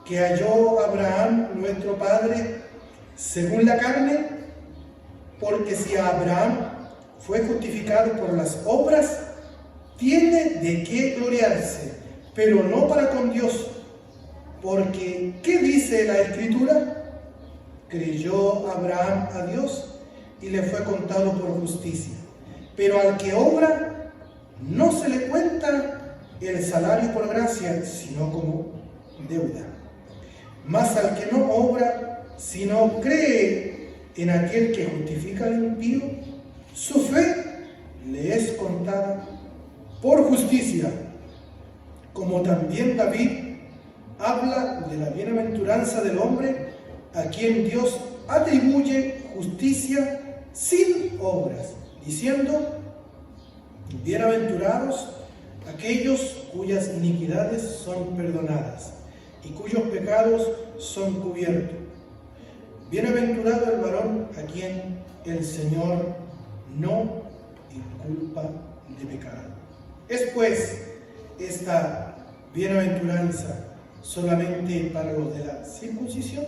que halló Abraham, nuestro padre, según la carne, porque si Abraham fue justificado por las obras, tiene de qué gloriarse, pero no para con Dios. Porque, ¿qué dice la Escritura? Creyó Abraham a Dios y le fue contado por justicia. Pero al que obra, no se le cuenta el salario por gracia, sino como deuda. Mas al que no obra, sino cree en aquel que justifica al impío, su fe le es contada por justicia. Como también David habla de la bienaventuranza del hombre a quien Dios atribuye justicia sin obras, diciendo: bienaventurados aquellos cuyas iniquidades son perdonadas y cuyos pecados son cubiertos. Bienaventurado el varón a quien el Señor no inculpa de pecado. ¿Es pues esta bienaventuranza solamente para los de la circuncisión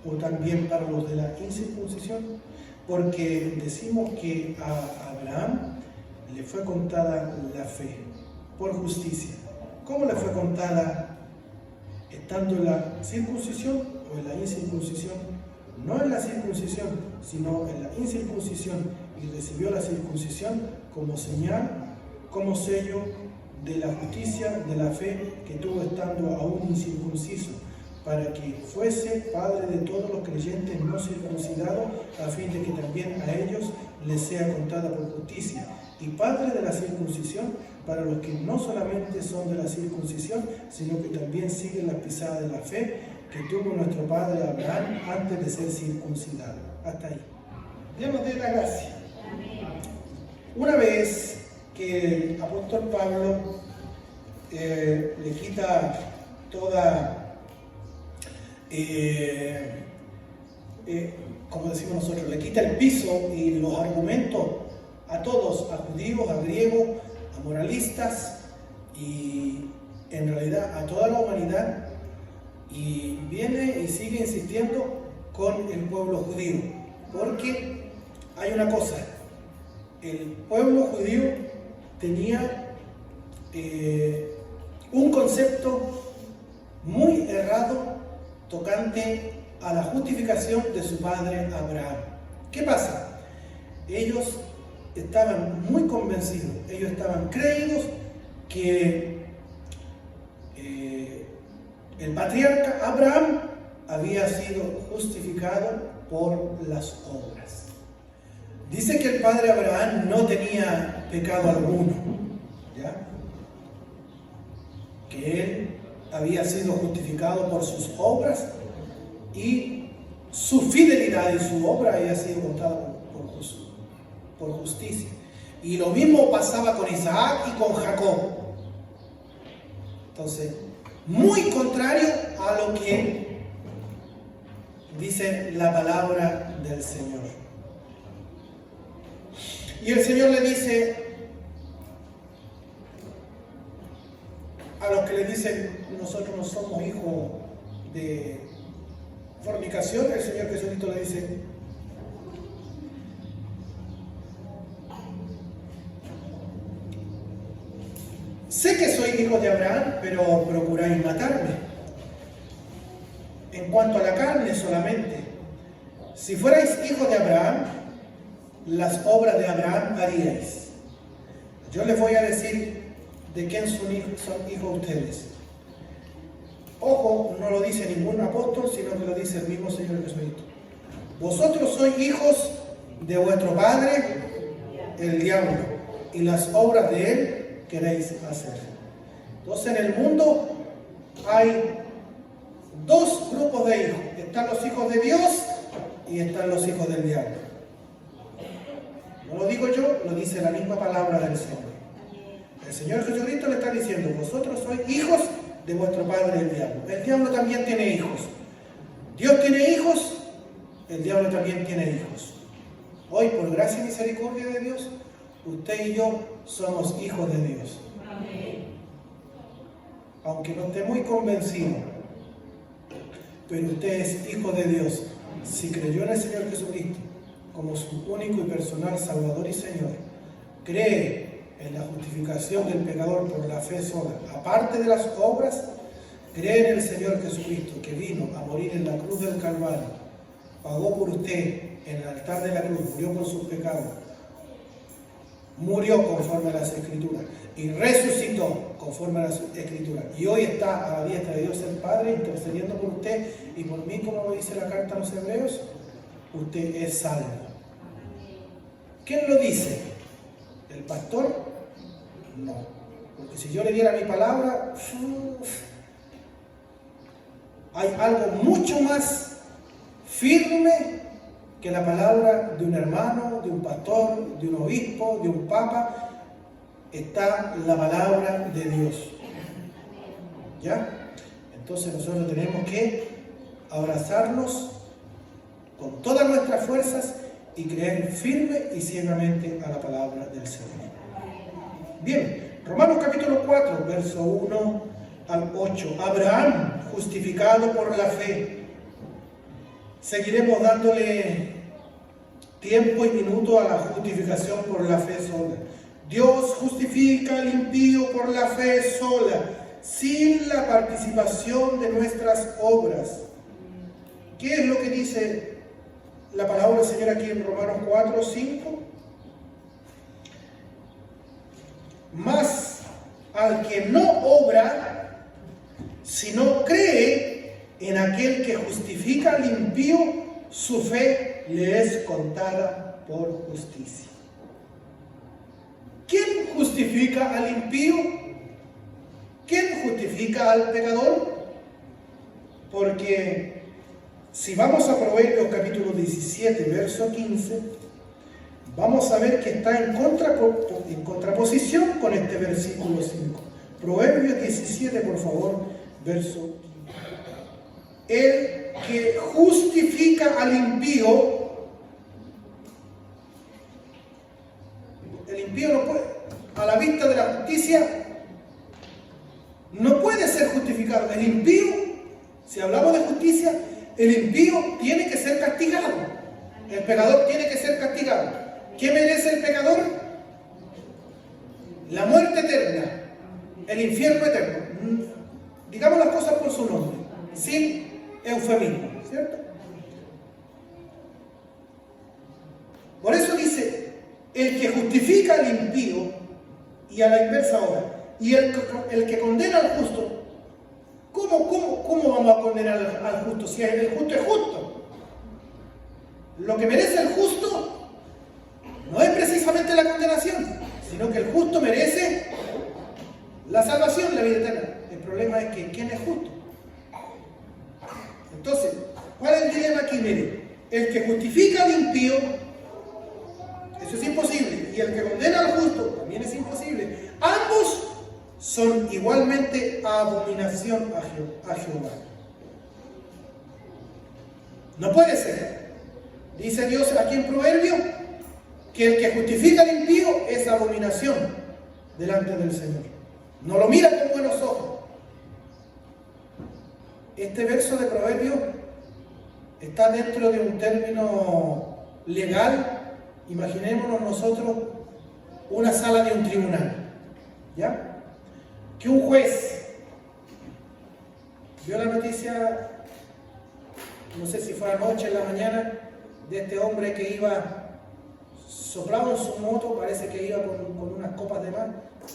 o también para los de la incircuncisión? Porque decimos que a Abraham le fue contada la fe por justicia. ¿Cómo le fue contada? Estando en la circuncisión o en la incircuncisión. No en la circuncisión, sino en la incircuncisión, y recibió la circuncisión como señal, como sello de la justicia, de la fe que tuvo estando aún incircunciso, para que fuese padre de todos los creyentes no circuncidados, a fin de que también a ellos les sea contada por justicia, y padre de la circuncisión para los que no solamente son de la circuncisión, sino que también siguen las pisadas de la fe que tuvo nuestro padre Abraham antes de ser circuncidado. Hasta ahí. Dios nos dé la gracia. Una vez que el apóstol Pablo le quita toda, como decimos nosotros, le quita el piso y los argumentos a todos, a judíos, a griegos, a moralistas y en realidad a toda la humanidad, y viene y sigue insistiendo con el pueblo judío, porque hay una cosa: el pueblo judío tenía un concepto muy errado tocante a la justificación de su padre Abraham. ¿Qué pasa? Ellos estaban muy convencidos, ellos estaban creídos que el patriarca Abraham había sido justificado por las obras. Dice que el padre Abraham no tenía pecado alguno, ¿ya? Que él había sido justificado por sus obras y su fidelidad y su obra había sido contada por justicia. Y lo mismo pasaba con Isaac y con Jacob. Entonces, muy contrario a lo que dice la palabra del Señor. Y el Señor le dice a los que le dicen: nosotros no somos hijos de fornicación, el Señor Jesucristo le dice: sé que soy hijo de Abraham, pero procuráis matarme. En cuanto a la carne solamente, si fuerais hijos de Abraham, las obras de Abraham haríais. Yo les voy a decir de quién son hijos ustedes. Ojo, no lo dice ningún apóstol, sino que lo dice el mismo Señor Jesucristo. Vosotros sois hijos de vuestro padre, el diablo, y las obras de él queréis hacer. Entonces, en el mundo hay dos grupos de hijos. Están los hijos de Dios y están los hijos del diablo. No lo digo yo, lo dice la misma palabra del Señor. El Señor Jesucristo le está diciendo: vosotros sois hijos de vuestro padre el diablo. El diablo también tiene hijos. Dios tiene hijos, el diablo también tiene hijos. Hoy, por gracia y misericordia de Dios, usted y yo somos hijos de Dios. Amén. Aunque no esté muy convencido, pero usted es hijo de Dios. Si creyó en el Señor Jesucristo como su único y personal Salvador y Señor, cree en la justificación del pecador por la fe sola, aparte de las obras, cree en el Señor Jesucristo que vino a morir en la cruz del Calvario, pagó por usted en el altar de la cruz, murió por sus pecados, murió conforme a las Escrituras y resucitó conforme a las Escrituras, y hoy está a la diestra de Dios el Padre intercediendo por usted y por mí, como lo dice la carta a los Hebreos. Usted es salvo. ¿Quién lo dice? ¿El pastor? No, porque si yo le diera mi palabra, hay algo mucho más firme que la palabra de un hermano, de un pastor, de un obispo, de un papa. Está la palabra de Dios. ¿Ya? Entonces nosotros tenemos que abrazarnos con todas nuestras fuerzas y creer firme y ciegamente a la palabra del Señor. Bien, Romanos capítulo 4, verso 1 al 8. Abraham, justificado por la fe. Seguiremos dándole tiempo y minuto a la justificación por la fe sola. Dios justifica al impío por la fe sola, sin la participación de nuestras obras. ¿Qué es lo que dice la palabra del Señor aquí en Romanos 4, 5? Mas al que no obra, sino cree en aquel que justifica al impío, su fe le es contada por justicia. ¿Quién justifica al impío? ¿Quién justifica al pecador? Porque si vamos a Proverbios capítulo 17, verso 15, vamos a ver que está en contraposición con este versículo 5. Proverbios 17, por favor, verso 15. El que justifica al impío, el impío no puede, a la vista de la justicia, no puede ser justificado. El impío, si hablamos de justicia, el impío tiene que ser castigado. El pecador tiene que ser castigado. ¿Qué merece el pecador? La muerte eterna, el infierno eterno. Digamos las cosas por su nombre, sin eufemismo, ¿cierto? Por eso dice, el que justifica al impío, y a la inversa ahora, y el que condena al justo, ¿cómo vamos a condenar al justo? Si el justo es justo. Lo que merece el justo no es precisamente la condenación, sino que el justo merece la salvación, la vida eterna. El problema es que ¿quién es justo? Entonces, ¿cuál es el dilema aquí? Mire, el que justifica al impío, eso es imposible, y el que condena al justo también es imposible. Ambos son igualmente abominación a Jehová. No puede ser. Dice Dios aquí en Proverbio que el que justifica al impío es abominación delante del Señor. No lo mira con buenos ojos. Este verso de Proverbio está dentro de un término legal. Imaginémonos nosotros una sala de un tribunal, ¿ya? Que un juez vio la noticia, no sé si fue anoche, en la mañana, de este hombre que iba soplado en su moto, parece que iba con unas copas de más,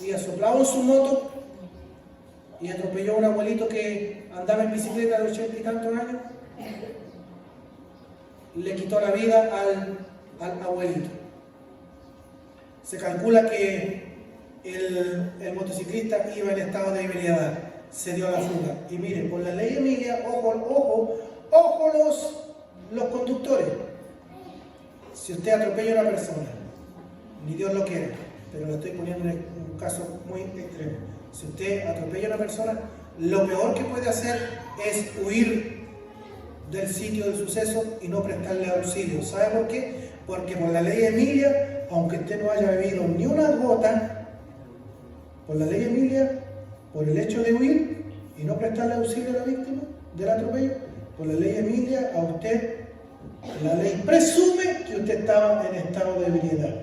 iba soplado en su moto y atropelló a un abuelito que andaba en bicicleta de 80 y tantos años, le quitó la vida al abuelito. Se calcula que el motociclista iba en estado de ebriedad, se dio a la fuga. Y miren, por la ley Emilia, ojo los conductores. Si usted atropella a una persona, ni Dios lo quiere, pero lo estoy poniendo en un caso muy extremo. Si usted atropella a una persona, lo peor que puede hacer es huir del sitio del suceso y no prestarle auxilio. ¿Sabe por qué? Porque por la ley Emilia, aunque usted no haya bebido ni una gota, por la ley Emilia, por el hecho de huir y no prestarle auxilio a la víctima del atropello, Con la ley Emilia, a usted, la ley presume que usted estaba en estado de ebriedad.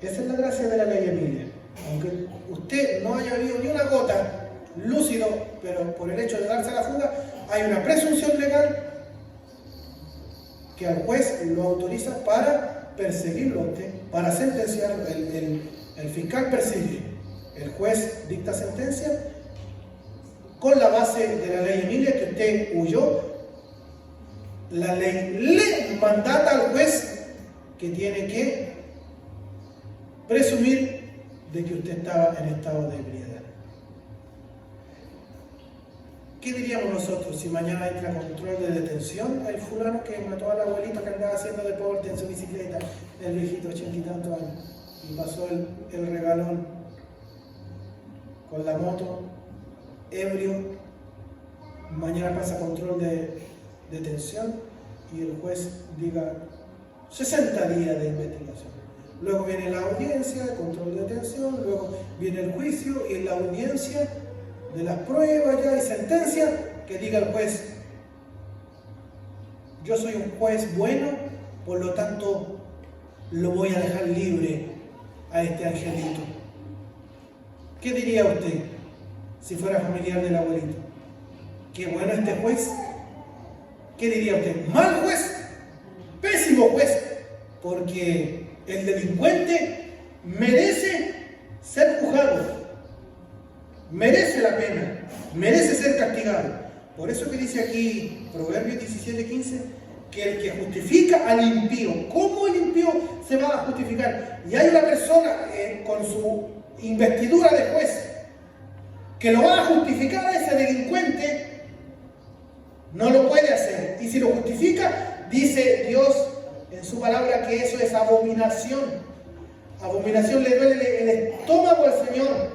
Esa es la gracia de la ley Emilia. Aunque usted no haya habido ni una gota lúcido, pero por el hecho de darse a la fuga, hay una presunción legal que al juez lo autoriza para perseguirlo a usted, para sentenciarlo. El fiscal persigue, el juez dicta sentencia con la base de la ley Emilia, que usted huyó. La ley le mandata al juez que tiene que presumir de que usted estaba en estado de ebriedad. ¿Qué diríamos nosotros si mañana entra control de detención? Hay fulano que mató al abuelito que andaba haciendo deporte en su bicicleta, el viejito 80 y tantos años, y pasó el regalón con la moto, ebrio. Mañana pasa control de detención y el juez diga 60 días de investigación. Luego viene la audiencia, control de detención, luego viene el juicio y en la audiencia de las pruebas ya y sentencia, que diga el juez: yo soy un juez bueno, por lo tanto lo voy a dejar libre a este angelito. ¿Qué diría usted si fuera familiar del abuelito? ¿Qué bueno este juez? ¿Qué diría usted? ¿Mal juez? ¿Pésimo juez? Porque el delincuente merece ser juzgado, merece la pena, merece ser castigado. Por eso que dice aquí Proverbios 17:15, que el que justifica al impío. ¿Cómo el impío se va a justificar? Y hay una persona con su investidura de juez que lo va a justificar a ese delincuente. No lo puede hacer. Y si lo justifica, dice Dios en su palabra que eso es abominación. Abominación, le duele el estómago al Señor.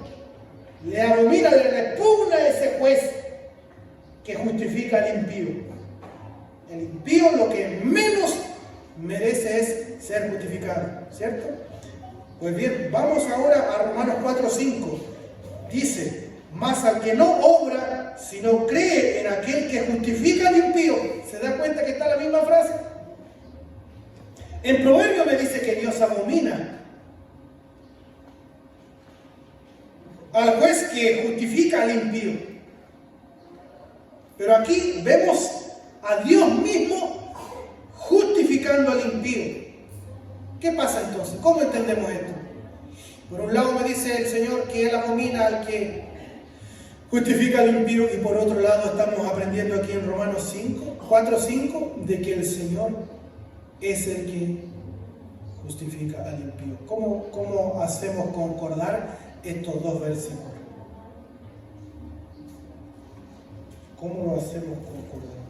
Le abomina, le repugna a ese juez que justifica al impío. El impío lo que menos merece es ser justificado, ¿cierto? Pues bien, vamos ahora a Romanos 4:5. Dice: mas al que no obra, sino cree en aquel que justifica al impío. ¿Se da cuenta que está la misma frase? En Proverbio me dice que Dios abomina al juez que justifica al impío. Pero aquí vemos a Dios mismo justificando al impío. ¿Qué pasa entonces? ¿Cómo entendemos esto? Por un lado me dice el Señor que Él abomina al que justifica al impío, y por otro lado estamos aprendiendo aquí en Romanos 4:5 de que el Señor es el que justifica al impío. ¿Cómo hacemos concordar estos dos versículos? ¿Cómo lo hacemos concordar?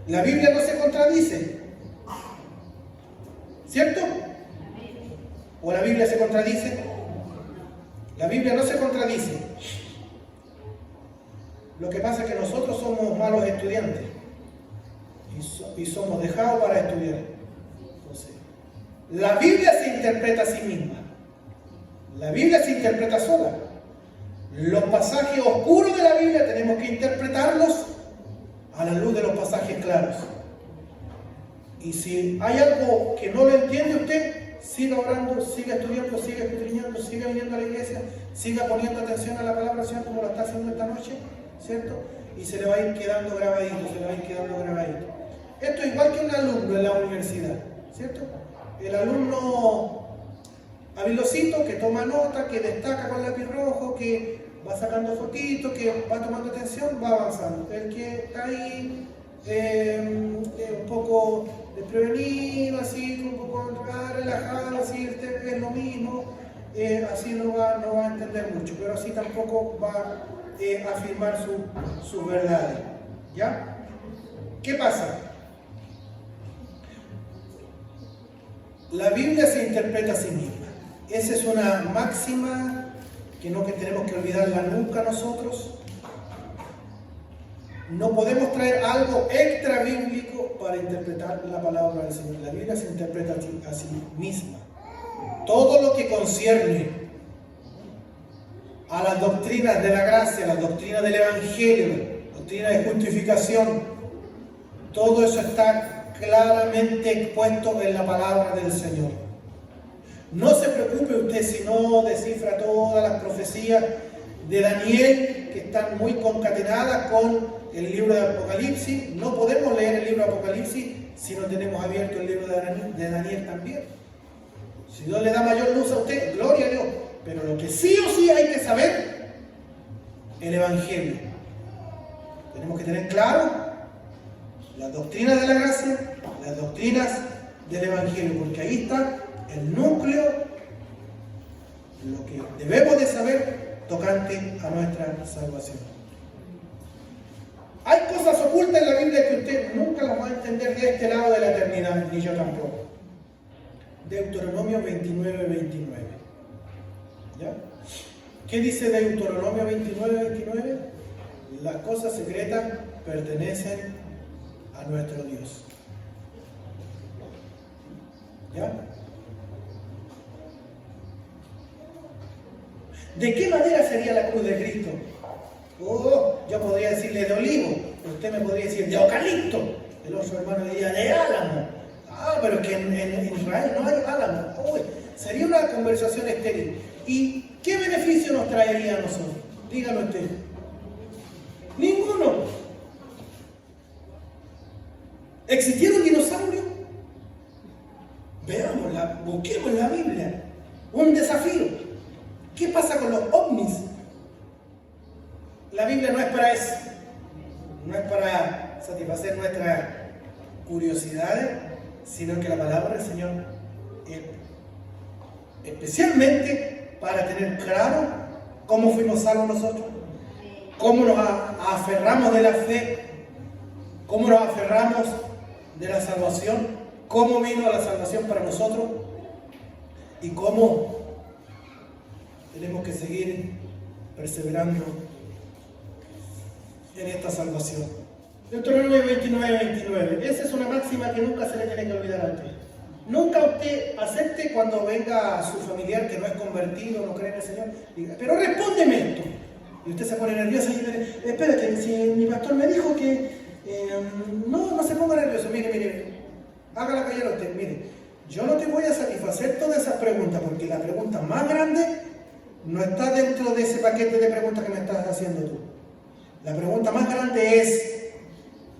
La Biblia no se contradice, ¿cierto? ¿O la Biblia se contradice? La Biblia no se contradice. Lo que pasa es que nosotros somos malos estudiantes y somos dejados para estudiar. Entonces, la Biblia se interpreta a sí misma. La Biblia se interpreta sola. Los pasajes oscuros de la Biblia tenemos que interpretarlos a la luz de los pasajes claros. Y si hay algo que no lo entiende usted, siga orando, siga estudiando, siga escudriñando, siga viniendo a la iglesia, siga poniendo atención a la palabra del Señor como lo está haciendo esta noche, ¿cierto? Y se le va a ir quedando grabadito, se le va a ir quedando grabadito. Esto es igual que un alumno en la universidad, ¿cierto? El alumno habilosito que toma nota, que destaca con lápiz rojo, que va sacando fotitos, que va tomando atención, va avanzando. El que está ahí un poco desprevenido, así, un poco relajado, así, es lo mismo, así no va a entender mucho, pero así tampoco va a afirmar sus verdades. ¿Ya? ¿Qué pasa? La Biblia se interpreta a sí misma. Esa es una máxima que tenemos que olvidarla nunca nosotros. No podemos traer algo extra bíblico para interpretar la palabra del Señor. La Biblia se interpreta a sí misma. Todo lo que concierne a las doctrinas de la gracia, a las doctrinas del Evangelio, doctrina de justificación. Todo eso está claramente expuesto en la palabra del Señor. No se preocupe usted si no descifra todas las profecías de Daniel que están muy concatenadas con el libro de Apocalipsis. No podemos leer el libro de Apocalipsis si no tenemos abierto el libro de Daniel también. Si Dios le da mayor luz a usted, gloria a Dios. Pero lo que sí o sí hay que saber, el Evangelio. Tenemos que tener claro las doctrinas de la gracia, las doctrinas del Evangelio, porque ahí está el núcleo, lo que debemos de saber tocante a nuestra salvación. Hay cosas ocultas en la Biblia que usted nunca las va a entender de este lado de la eternidad, ni yo tampoco. Deuteronomio 29, 29. ¿Ya? ¿Qué dice Deuteronomio 29, 29? Las cosas secretas pertenecen a nuestro Dios. ¿Ya? ¿De qué madera sería la cruz de Cristo? Oh, yo podría decirle de olivo, usted me podría decir de eucalipto, el otro hermano diría de álamo. Ah, pero es que en Israel no hay álamo. Oh, sería una conversación estéril. ¿Y qué beneficio nos traería a nosotros? Dígame usted. Ninguno. ¿Existieron dinosaurios? Veámosla, busquemos la Biblia. Un desafío. ¿Qué pasa con los ovnis? La Biblia no es para eso. No es para satisfacer nuestras curiosidades, sino que la palabra del Señor es especialmente para tener claro cómo fuimos salvos nosotros, cómo nos aferramos de la fe, cómo nos aferramos de la salvación, cómo vino la salvación para nosotros y cómo tenemos que seguir perseverando en esta salvación. Deuteronomio 29, 29. Esa es una máxima que nunca se le tiene que olvidar a usted. Nunca usted acepte cuando venga su familiar que no es convertido, no cree en el Señor, diga, pero respóndeme esto. Y usted se pone nervioso y dice, espérate, si mi pastor me dijo que no se ponga nervioso, mire, hágala callar a usted, mire, yo no te voy a satisfacer todas esas preguntas, porque la pregunta más grande no está dentro de ese paquete de preguntas que me estás haciendo tú. La pregunta más grande es,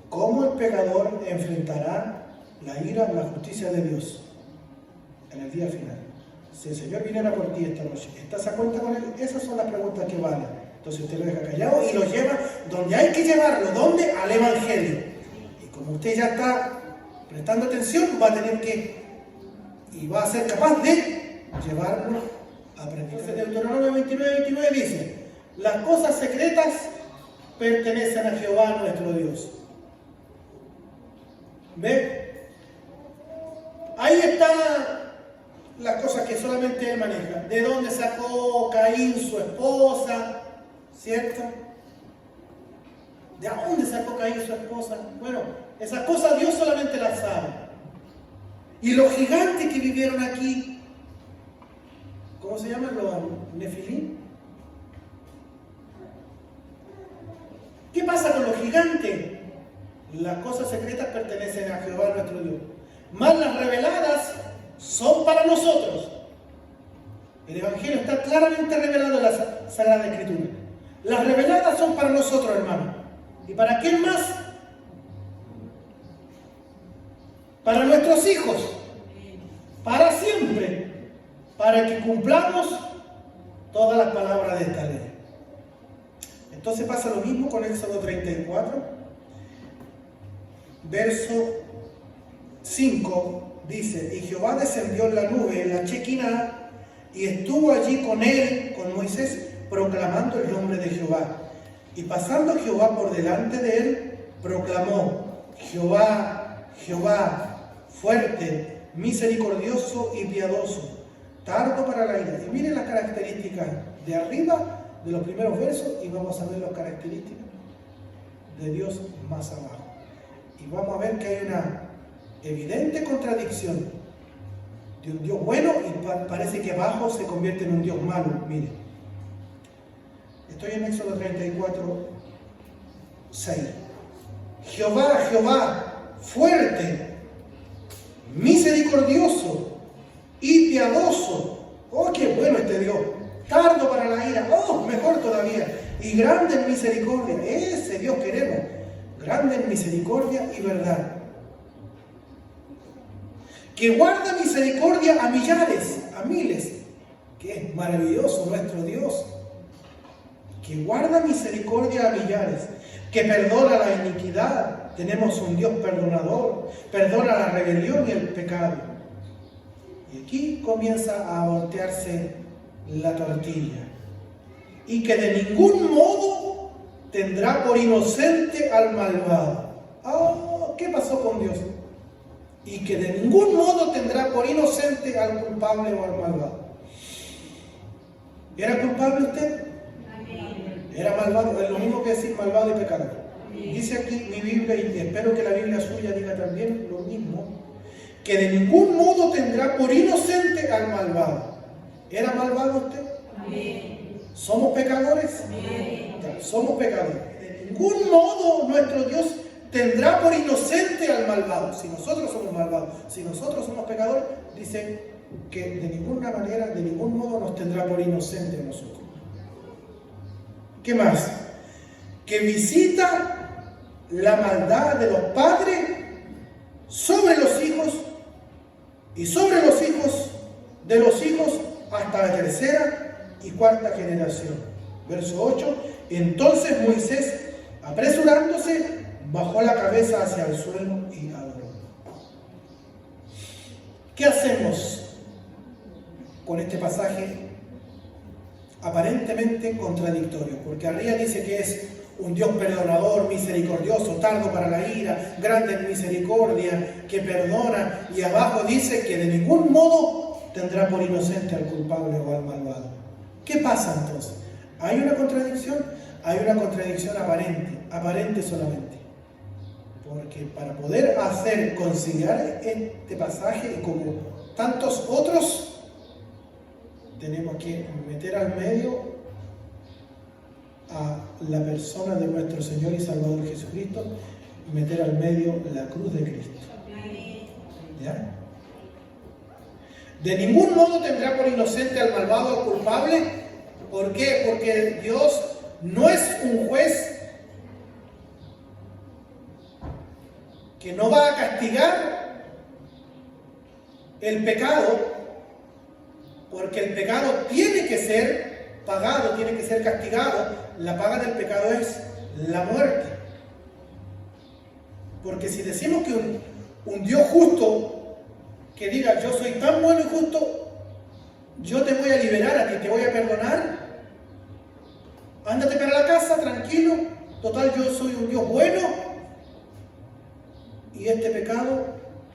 ¿cómo el pecador enfrentará la ira o la justicia de Dios en el día final? Si el Señor viniera por ti esta noche, ¿estás a cuenta con Él? Esas son las preguntas que valen. Entonces usted lo deja callado y lo lleva donde hay que llevarlo. ¿Dónde? Al Evangelio. Y como usted ya está prestando atención, va a tener que, y va a ser capaz de llevarlo a predicar. Entonces Deuteronomio 29, 29 dice, las cosas secretas pertenecen a Jehová nuestro Dios. ¿Ve? Ahí están las cosas que solamente Él maneja. ¿De dónde sacó Caín su esposa? ¿Cierto? ¿De dónde sacó Caín su esposa? Bueno, esas cosas Dios solamente las sabe. Y los gigantes que vivieron aquí, ¿cómo se llaman? Los Nefilim. ¿Qué pasa con los gigantes? Las cosas secretas pertenecen a Jehová nuestro Dios. Mas las reveladas son para nosotros. El Evangelio está claramente revelado en la Sagrada Escritura. Las reveladas son para nosotros, hermano. ¿Y para quién más? Para nuestros hijos. Para siempre. Para que cumplamos todas las palabras de esta ley. Entonces pasa lo mismo con Éxodo 34, verso 5, dice, y Jehová descendió en la nube, en la Chequina, y estuvo allí con él, con Moisés, proclamando el nombre de Jehová. Y pasando Jehová por delante de él, proclamó, Jehová, Jehová, fuerte, misericordioso y piadoso, tardo para la ira. Y miren las características de arriba, de los primeros versos, y vamos a ver las características de Dios más abajo. Y vamos a ver que hay una evidente contradicción de un Dios bueno y parece que abajo se convierte en un Dios malo. Mire, Estoy en Éxodo 34, 6. Jehová, Jehová, fuerte, misericordioso y piadoso. Oh, qué bueno este Dios. Tardo para la ira. Oh, mejor todavía. Y grande en misericordia. Ese Dios queremos. Grande en misericordia y verdad. Que guarda misericordia a millares, a miles. Que es maravilloso nuestro Dios. Que guarda misericordia a millares. Que perdona la iniquidad. Tenemos un Dios perdonador. Perdona la rebelión y el pecado. Y aquí comienza a voltearse la tortilla. Y que de ningún modo tendrá por inocente al malvado. Ah, ¿qué pasó con Dios? Y que de ningún modo tendrá por inocente al culpable o al malvado. ¿Era culpable usted? Era malvado, es lo mismo que decir malvado y pecador. Dice aquí mi Biblia, y espero que la Biblia suya diga también lo mismo, que de ningún modo tendrá por inocente al malvado. ¿Era malvado usted? ¿Somos pecadores? Somos pecadores. De ningún modo nuestro Dios tendrá por inocente al malvado. Si nosotros somos malvados, si nosotros somos pecadores, dice que de ninguna manera, de ningún modo nos tendrá por inocente a nosotros. ¿Qué más? Que visita la maldad de los padres sobre los hijos y sobre los hijos de los hijos hasta la tercera y cuarta generación. Verso 8. Entonces Moisés, apresurándose, bajó la cabeza hacia el suelo y adoró. ¿Qué hacemos con este pasaje aparentemente contradictorio? Porque arriba dice que es un Dios perdonador, misericordioso, tardo para la ira, grande en misericordia, que perdona, y abajo dice que de ningún modo tendrá por inocente al culpable o al malvado. ¿Qué pasa entonces? ¿Hay una contradicción? Hay una contradicción aparente solamente. Porque para poder conciliar este pasaje y como tantos otros, tenemos que meter al medio a la persona de nuestro Señor y Salvador Jesucristo, y meter al medio la cruz de Cristo. ¿Ya? De ningún modo tendrá por inocente al malvado o culpable. ¿Por qué? Porque Dios no es un juez que no va a castigar el pecado, porque el pecado tiene que ser pagado, tiene que ser castigado. La paga del pecado es la muerte. Porque si decimos que un Dios justo que diga yo soy tan bueno y justo, yo te voy a liberar a ti, te voy a perdonar, ándate para la casa tranquilo, total yo soy un Dios bueno, y este pecado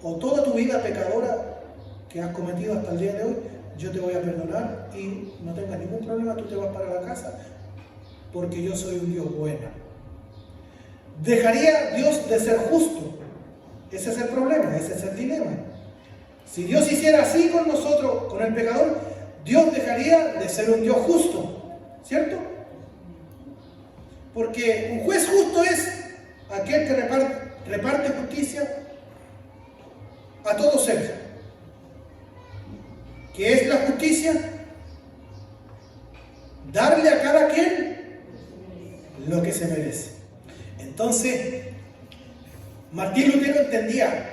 o toda tu vida pecadora que has cometido hasta el día de hoy, yo te voy a perdonar y no tengas ningún problema, tú te vas para la casa porque yo soy un Dios bueno. ¿Dejaría Dios de ser justo? Ese es el problema, ese es el dilema. Si Dios hiciera así con nosotros, con el pecador, Dios dejaría de ser un Dios justo, ¿cierto? Porque un juez justo es aquel que reparte justicia a todo ser. ¿Qué es la justicia? Darle a cada quien lo que se merece. Entonces, Martín Lutero entendía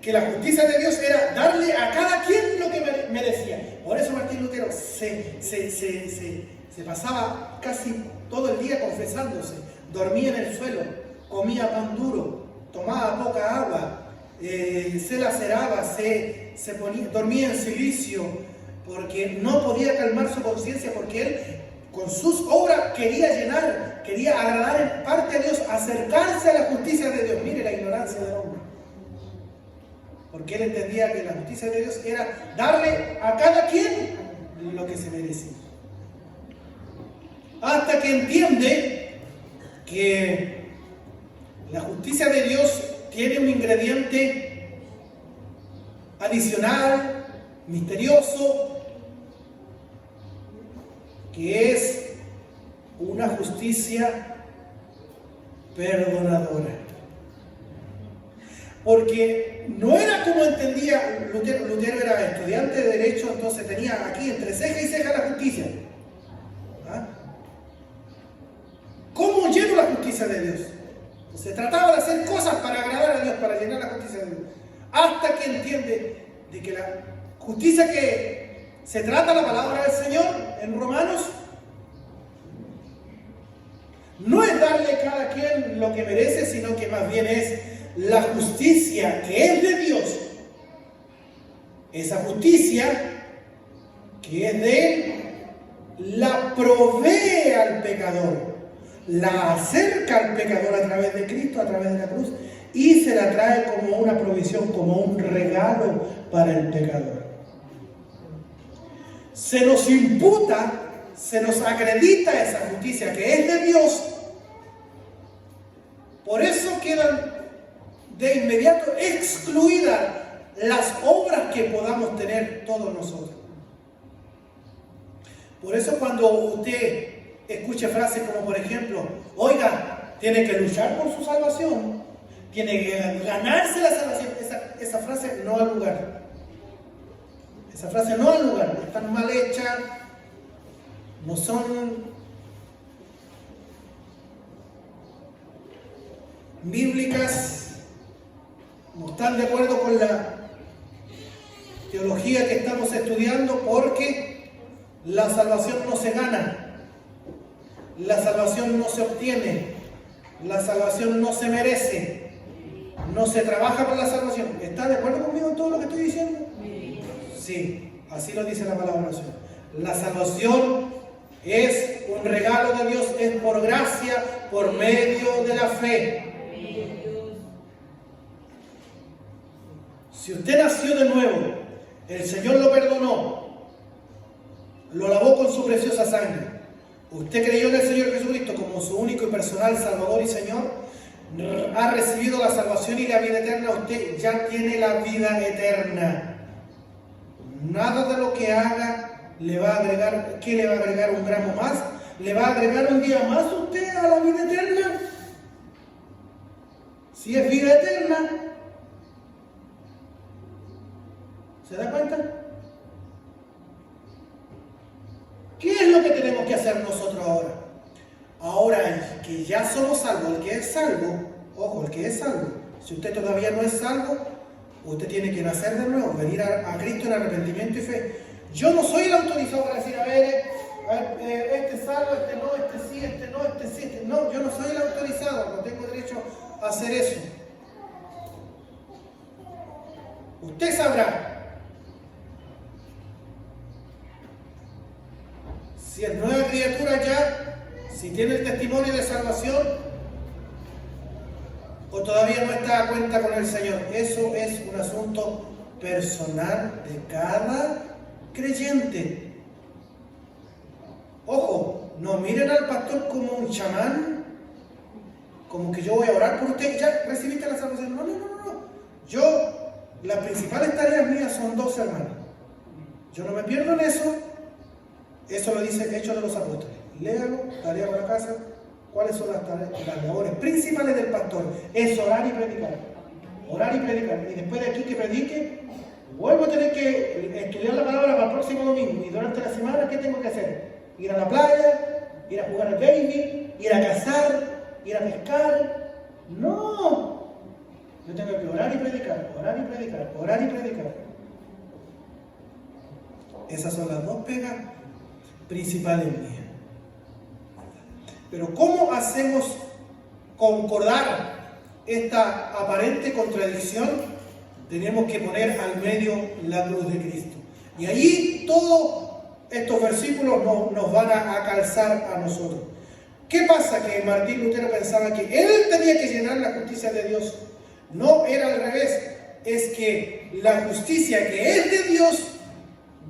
que la justicia de Dios era darle a cada quien lo que merecía. Por eso Martín Lutero se pasaba casi todo el día confesándose, dormía en el suelo, comía pan duro, tomaba poca agua, se laceraba, dormía en silicio, porque no podía calmar su conciencia, porque él con sus obras quería agradar en parte a Dios, acercarse a la justicia de Dios. Mire la ignorancia del hombre. Porque él entendía que la justicia de Dios era darle a cada quien lo que se merecía. Hasta que entiende que la justicia de Dios tiene un ingrediente adicional, misterioso, que es una justicia perdonadora. Porque no era como entendía Lutero. Lutero era estudiante de Derecho, entonces tenía aquí entre ceja y ceja la justicia. ¿Ah? ¿Cómo lleno la justicia de Dios? Se trataba de hacer cosas para agradar a Dios, para llenar la justicia de Dios. Hasta que entiende de que la justicia que se trata la palabra del Señor en Romanos no es darle a cada quien lo que merece, sino que más bien es la justicia que es de Dios. Esa justicia que es de Él la provee al pecador, la acerca al pecador a través de Cristo, a través de la cruz, y se la trae como una provisión, como un regalo para el pecador. Se nos imputa, se nos acredita esa justicia que es de Dios. Por eso quedan de inmediato excluidas las obras que podamos tener todos nosotros. Por eso cuando usted escuche frases como por ejemplo, oiga, tiene que luchar por su salvación, tiene que ganarse la salvación, esa frase no ha lugar. Esa frase no ha lugar, están mal hechas, no son bíblicas, no están de acuerdo con la teología que estamos estudiando, porque la salvación no se gana, la salvación no se obtiene, la salvación no se merece, no se trabaja por la salvación. ¿Está de acuerdo conmigo en todo lo que estoy diciendo? Sí, así lo dice la palabra del Señor. La salvación es un regalo de Dios, es por gracia, por medio de la fe. Si usted nació de nuevo, el Señor lo perdonó, lo lavó con su preciosa sangre, usted creyó en el Señor Jesucristo como su único y personal Salvador y Señor, ha recibido la salvación y la vida eterna, usted ya tiene la vida eterna. Nada de lo que haga le va a agregar, ¿qué le va a agregar un gramo más? ¿Le va a agregar un día más usted a la vida eterna? Si es vida eterna, ¿se da cuenta? ¿Qué es lo que tenemos que hacer nosotros ahora? Ahora que ya somos salvos, el que es salvo, ojo, el que es salvo, si usted todavía no es salvo, usted tiene que nacer de nuevo, venir a Cristo en arrepentimiento y fe. Yo no soy el autorizado para decir, este es salvo, este no, este sí, este no, este sí, este no. Yo no soy el autorizado, no tengo derecho a hacer eso. Usted sabrá si es nueva criatura ya, si tiene el testimonio de salvación o todavía no está a cuenta con el Señor. Eso es un asunto personal de cada creyente. Ojo, no miren al pastor como un chamán, como que yo voy a orar por usted, ya recibiste la salvación. No. Yo, las principales tareas mías son dos, hermanos. Yo no me pierdo en eso. Eso lo dice Hechos de los Apóstoles. Léalo, tarea para casa. ¿Cuáles son las tareas, las labores principales del pastor? Es orar y predicar. Orar y predicar. Y después de aquí que predique, vuelvo a tener que estudiar la palabra para el próximo domingo. Y durante la semana, ¿qué tengo que hacer? Ir a la playa, ir a jugar al baby, ir a cazar, ir a pescar. No. Yo tengo que orar y predicar, orar y predicar, orar y predicar. Esas son las dos pegas principales mías. Pero ¿cómo hacemos concordar esta aparente contradicción? Tenemos que poner al medio la cruz de Cristo. Y allí todos estos versículos nos van a calzar a nosotros. ¿Qué pasa? Que Martín Lutero pensaba que él tenía que llenar la justicia de Dios. No, era al revés. Es que la justicia que es de Dios,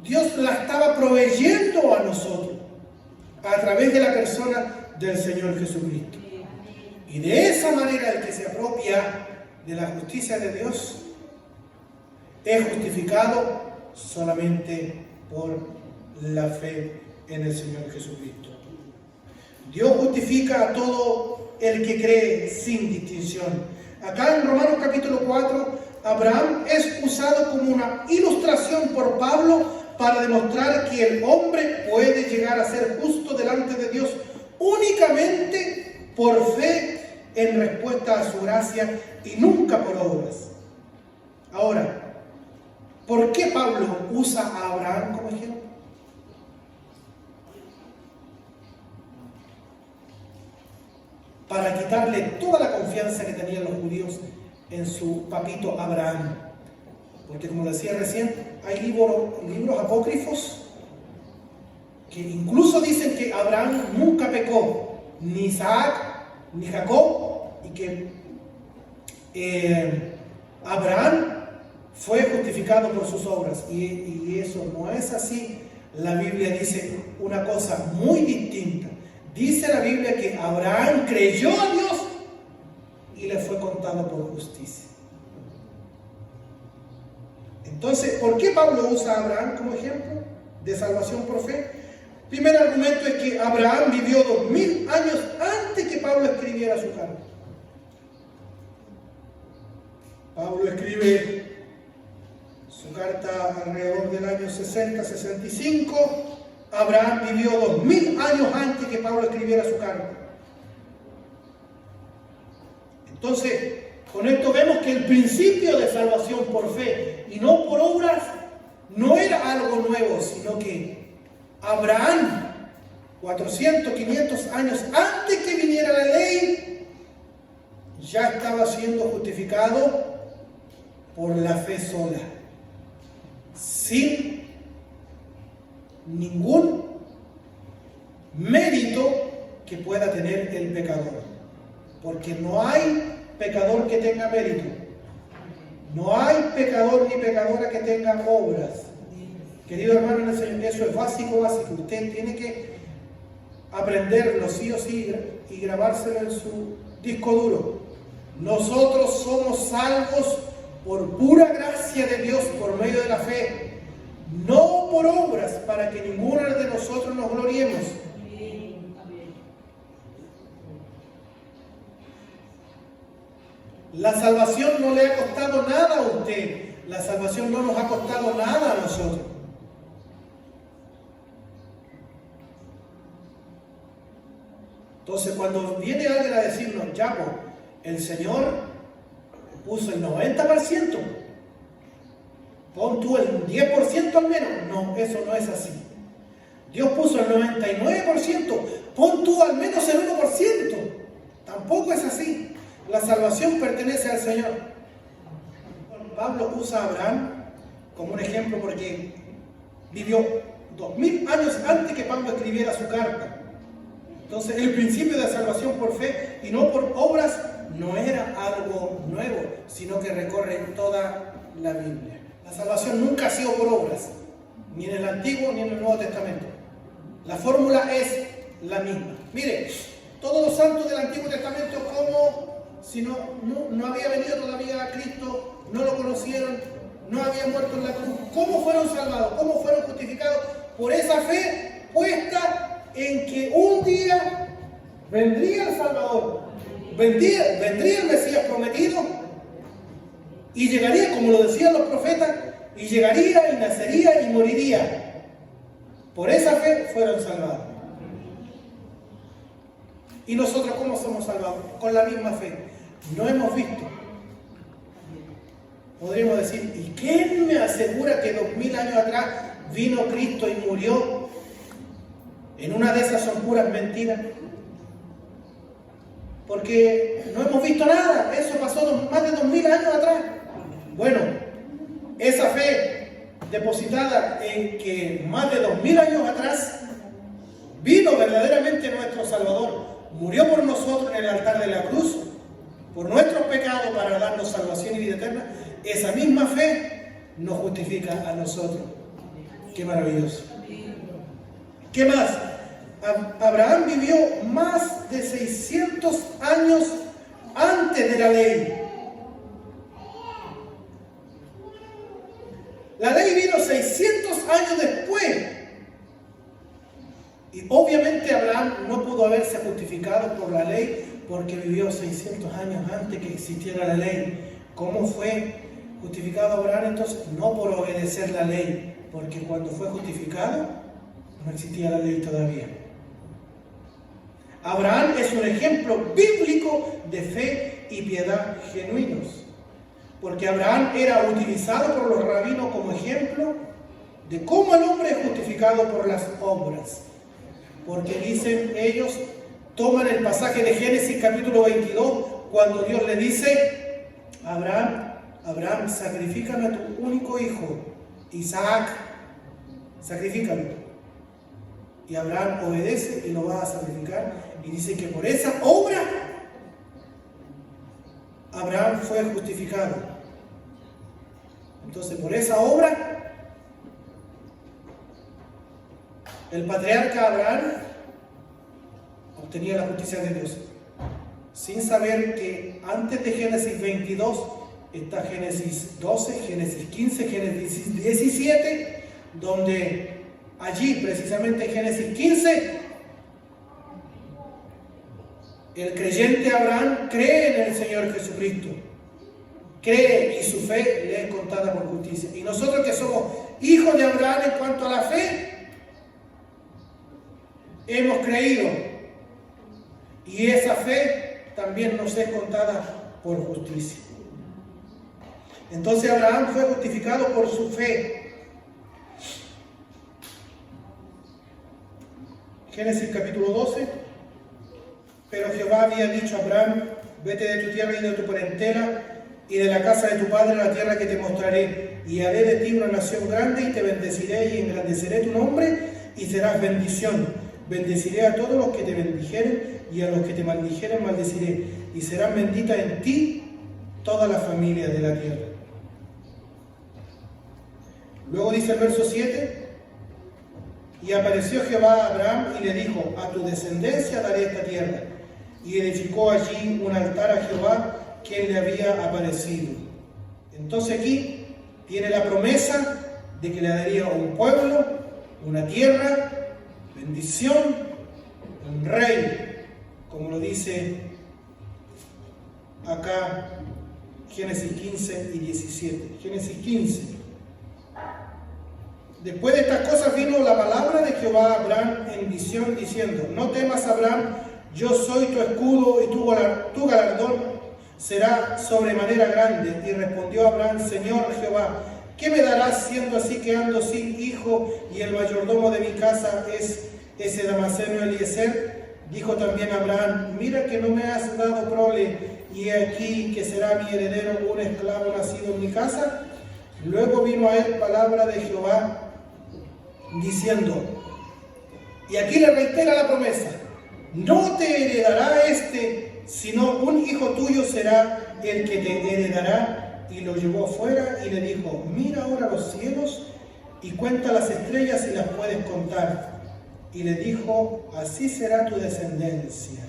Dios la estaba proveyendo a nosotros a través de la persona del Señor Jesucristo. Y de esa manera el que se apropia de la justicia de Dios es justificado solamente por la fe en el Señor Jesucristo. Dios justifica a todo el que cree sin distinción. Acá en Romanos capítulo 4, Abraham es usado como una ilustración por Pablo para demostrar que el hombre puede llegar a ser justo delante de Dios únicamente por fe en respuesta a su gracia y nunca por obras. Ahora, ¿por qué Pablo usa a Abraham como ejemplo? Para quitarle toda la confianza que tenían los judíos en su papito Abraham. Porque como decía recién, hay libros apócrifos que incluso dicen que Abraham nunca pecó, ni Isaac, ni Jacob, y que Abraham fue justificado por sus obras. Y eso no es así. La Biblia dice una cosa muy distinta. Dice la Biblia que Abraham creyó a Dios y le fue contado por justicia. Entonces, ¿por qué Pablo usa a Abraham como ejemplo de salvación por fe? Primer argumento es que Abraham vivió 2000 años antes que Pablo escribiera su carta. Pablo escribe su carta alrededor del año 60-65. Abraham vivió 2000 años antes que Pablo escribiera su carta. Entonces, con esto vemos que el principio de salvación por fe y no por obras no era algo nuevo, sino que Abraham, 400, 500 años antes que viniera la ley, ya estaba siendo justificado por la fe sola, sin ningún mérito que pueda tener el pecador. Porque no hay pecador que tenga mérito. No hay pecador ni pecadora que tenga obras. Querido hermano, eso es básico. Usted tiene que aprenderlo sí o sí y grabárselo en su disco duro. Nosotros somos salvos por pura gracia de Dios, por medio de la fe, no por obras, para que ninguno de nosotros nos gloriemos. La salvación no le ha costado nada a usted. La salvación no nos ha costado nada a nosotros. Entonces, cuando viene alguien a decirnos, ya, pues, el Señor puso el 90%, pon tú el 10% al menos. No, eso no es así. Dios puso el 99%, pon tú al menos el 1%. Tampoco es así. La salvación pertenece al Señor. Pablo usa a Abraham como un ejemplo porque vivió 2000 años antes que Pablo escribiera su carta. Entonces, el principio de salvación por fe y no por obras no era algo nuevo, sino que recorre toda la Biblia. La salvación nunca ha sido por obras, ni en el Antiguo ni en el Nuevo Testamento. La fórmula es la misma. Mire, todos los santos del Antiguo Testamento, como si no había venido todavía a Cristo, no lo conocieron, no había muerto en la cruz, ¿cómo fueron salvados? ¿Cómo fueron justificados? Por esa fe puesta en que un día vendría el Salvador, vendría el Mesías prometido y llegaría, como lo decían los profetas, y llegaría y nacería y moriría. Por esa fe fueron salvados. ¿Y nosotros cómo somos salvados? Con la misma fe. No hemos visto. Podríamos decir, ¿y quién me asegura que 2000 años atrás vino Cristo y murió? En una de esas son puras mentiras. Porque no hemos visto nada. Eso pasó más de 2000 años atrás. Bueno, esa fe depositada en que más de 2000 años atrás vino verdaderamente nuestro Salvador. Murió por nosotros en el altar de la cruz, por nuestros pecados para darnos salvación y vida eterna. Esa misma fe nos justifica a nosotros. Qué maravilloso. ¿Qué más? Abraham vivió más de 600 años antes de la ley. La ley vino 600 años después. Y obviamente Abraham no pudo haberse justificado por la ley porque vivió 600 años antes que existiera la ley. ¿Cómo fue justificado Abraham entonces? No por obedecer la ley, porque cuando fue justificado no existía la ley todavía. Abraham es un ejemplo bíblico de fe y piedad genuinos, porque Abraham era utilizado por los rabinos como ejemplo de cómo el hombre es justificado por las obras. Porque dicen ellos, toman el pasaje de Génesis capítulo 22, cuando Dios le dice, Abraham, sacrifícame a tu único hijo, Isaac, sacrifícalo. Y Abraham obedece y lo va a sacrificar. Y dice que por esa obra, Abraham fue justificado. Entonces, por esa obra, el patriarca Abraham obtenía la justicia de Dios, sin saber que antes de Génesis 22 está Génesis 12, Génesis 15, Génesis 17, donde allí, precisamente en Génesis 15, el creyente Abraham cree en el Señor Jesucristo, cree y su fe le es contada por justicia. Y nosotros que somos hijos de Abraham en cuanto a la fe, hemos creído y esa fe también nos es contada por justicia. Entonces Abraham fue justificado por su fe. Génesis capítulo 12. Pero Jehová había dicho a Abraham, vete de tu tierra y de tu parentela y de la casa de tu padre a la tierra que te mostraré, y haré de ti una nación grande y te bendeciré y engrandeceré tu nombre y serás bendición. Bendeciré a todos los que te bendijeren y a los que te maldijeren maldeciré, y serán benditas en ti todas las familias de la tierra. Luego dice el verso 7, y apareció Jehová a Abraham y le dijo, a tu descendencia daré esta tierra. Y edificó allí un altar a Jehová, quien le había aparecido. Entonces aquí tiene la promesa de que le daría un pueblo, una tierra, bendición, un rey, como lo dice acá Génesis 15 y 17. Génesis 15. Después de estas cosas vino la palabra de Jehová a Abraham en visión diciendo, no temas, Abraham, yo soy tu escudo y tu galardón será sobremanera grande. Y respondió Abraham, Señor Jehová, ¿qué me darás siendo así que ando sin hijo y el mayordomo de mi casa es ese Damaseno Eliezer? Dijo también Abraham, mira que no me has dado prole, y aquí que será mi heredero un esclavo nacido en mi casa. Luego vino a él palabra de Jehová diciendo, y aquí le reitera la promesa, no te heredará sino un hijo tuyo será el que te heredará. Y lo llevó fuera y le dijo, mira ahora los cielos y cuenta las estrellas si las puedes contar. Y le dijo, así será tu descendencia.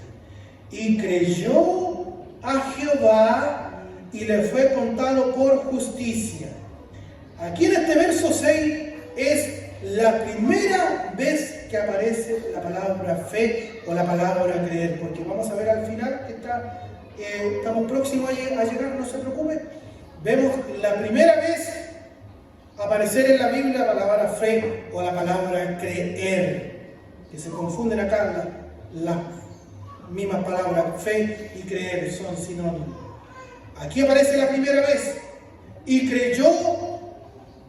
Y creyó a Jehová y le fue contado por justicia. Aquí en este verso 6 es la primera vez que aparece la palabra fe o la palabra creer, porque vamos a ver al final que estamos próximos a llegar, no se preocupe. Vemos la primera vez aparecer en la Biblia la palabra fe o la palabra creer, que se confunden acá las mismas palabras, fe y creer son sinónimos. Aquí aparece la primera vez, y creyó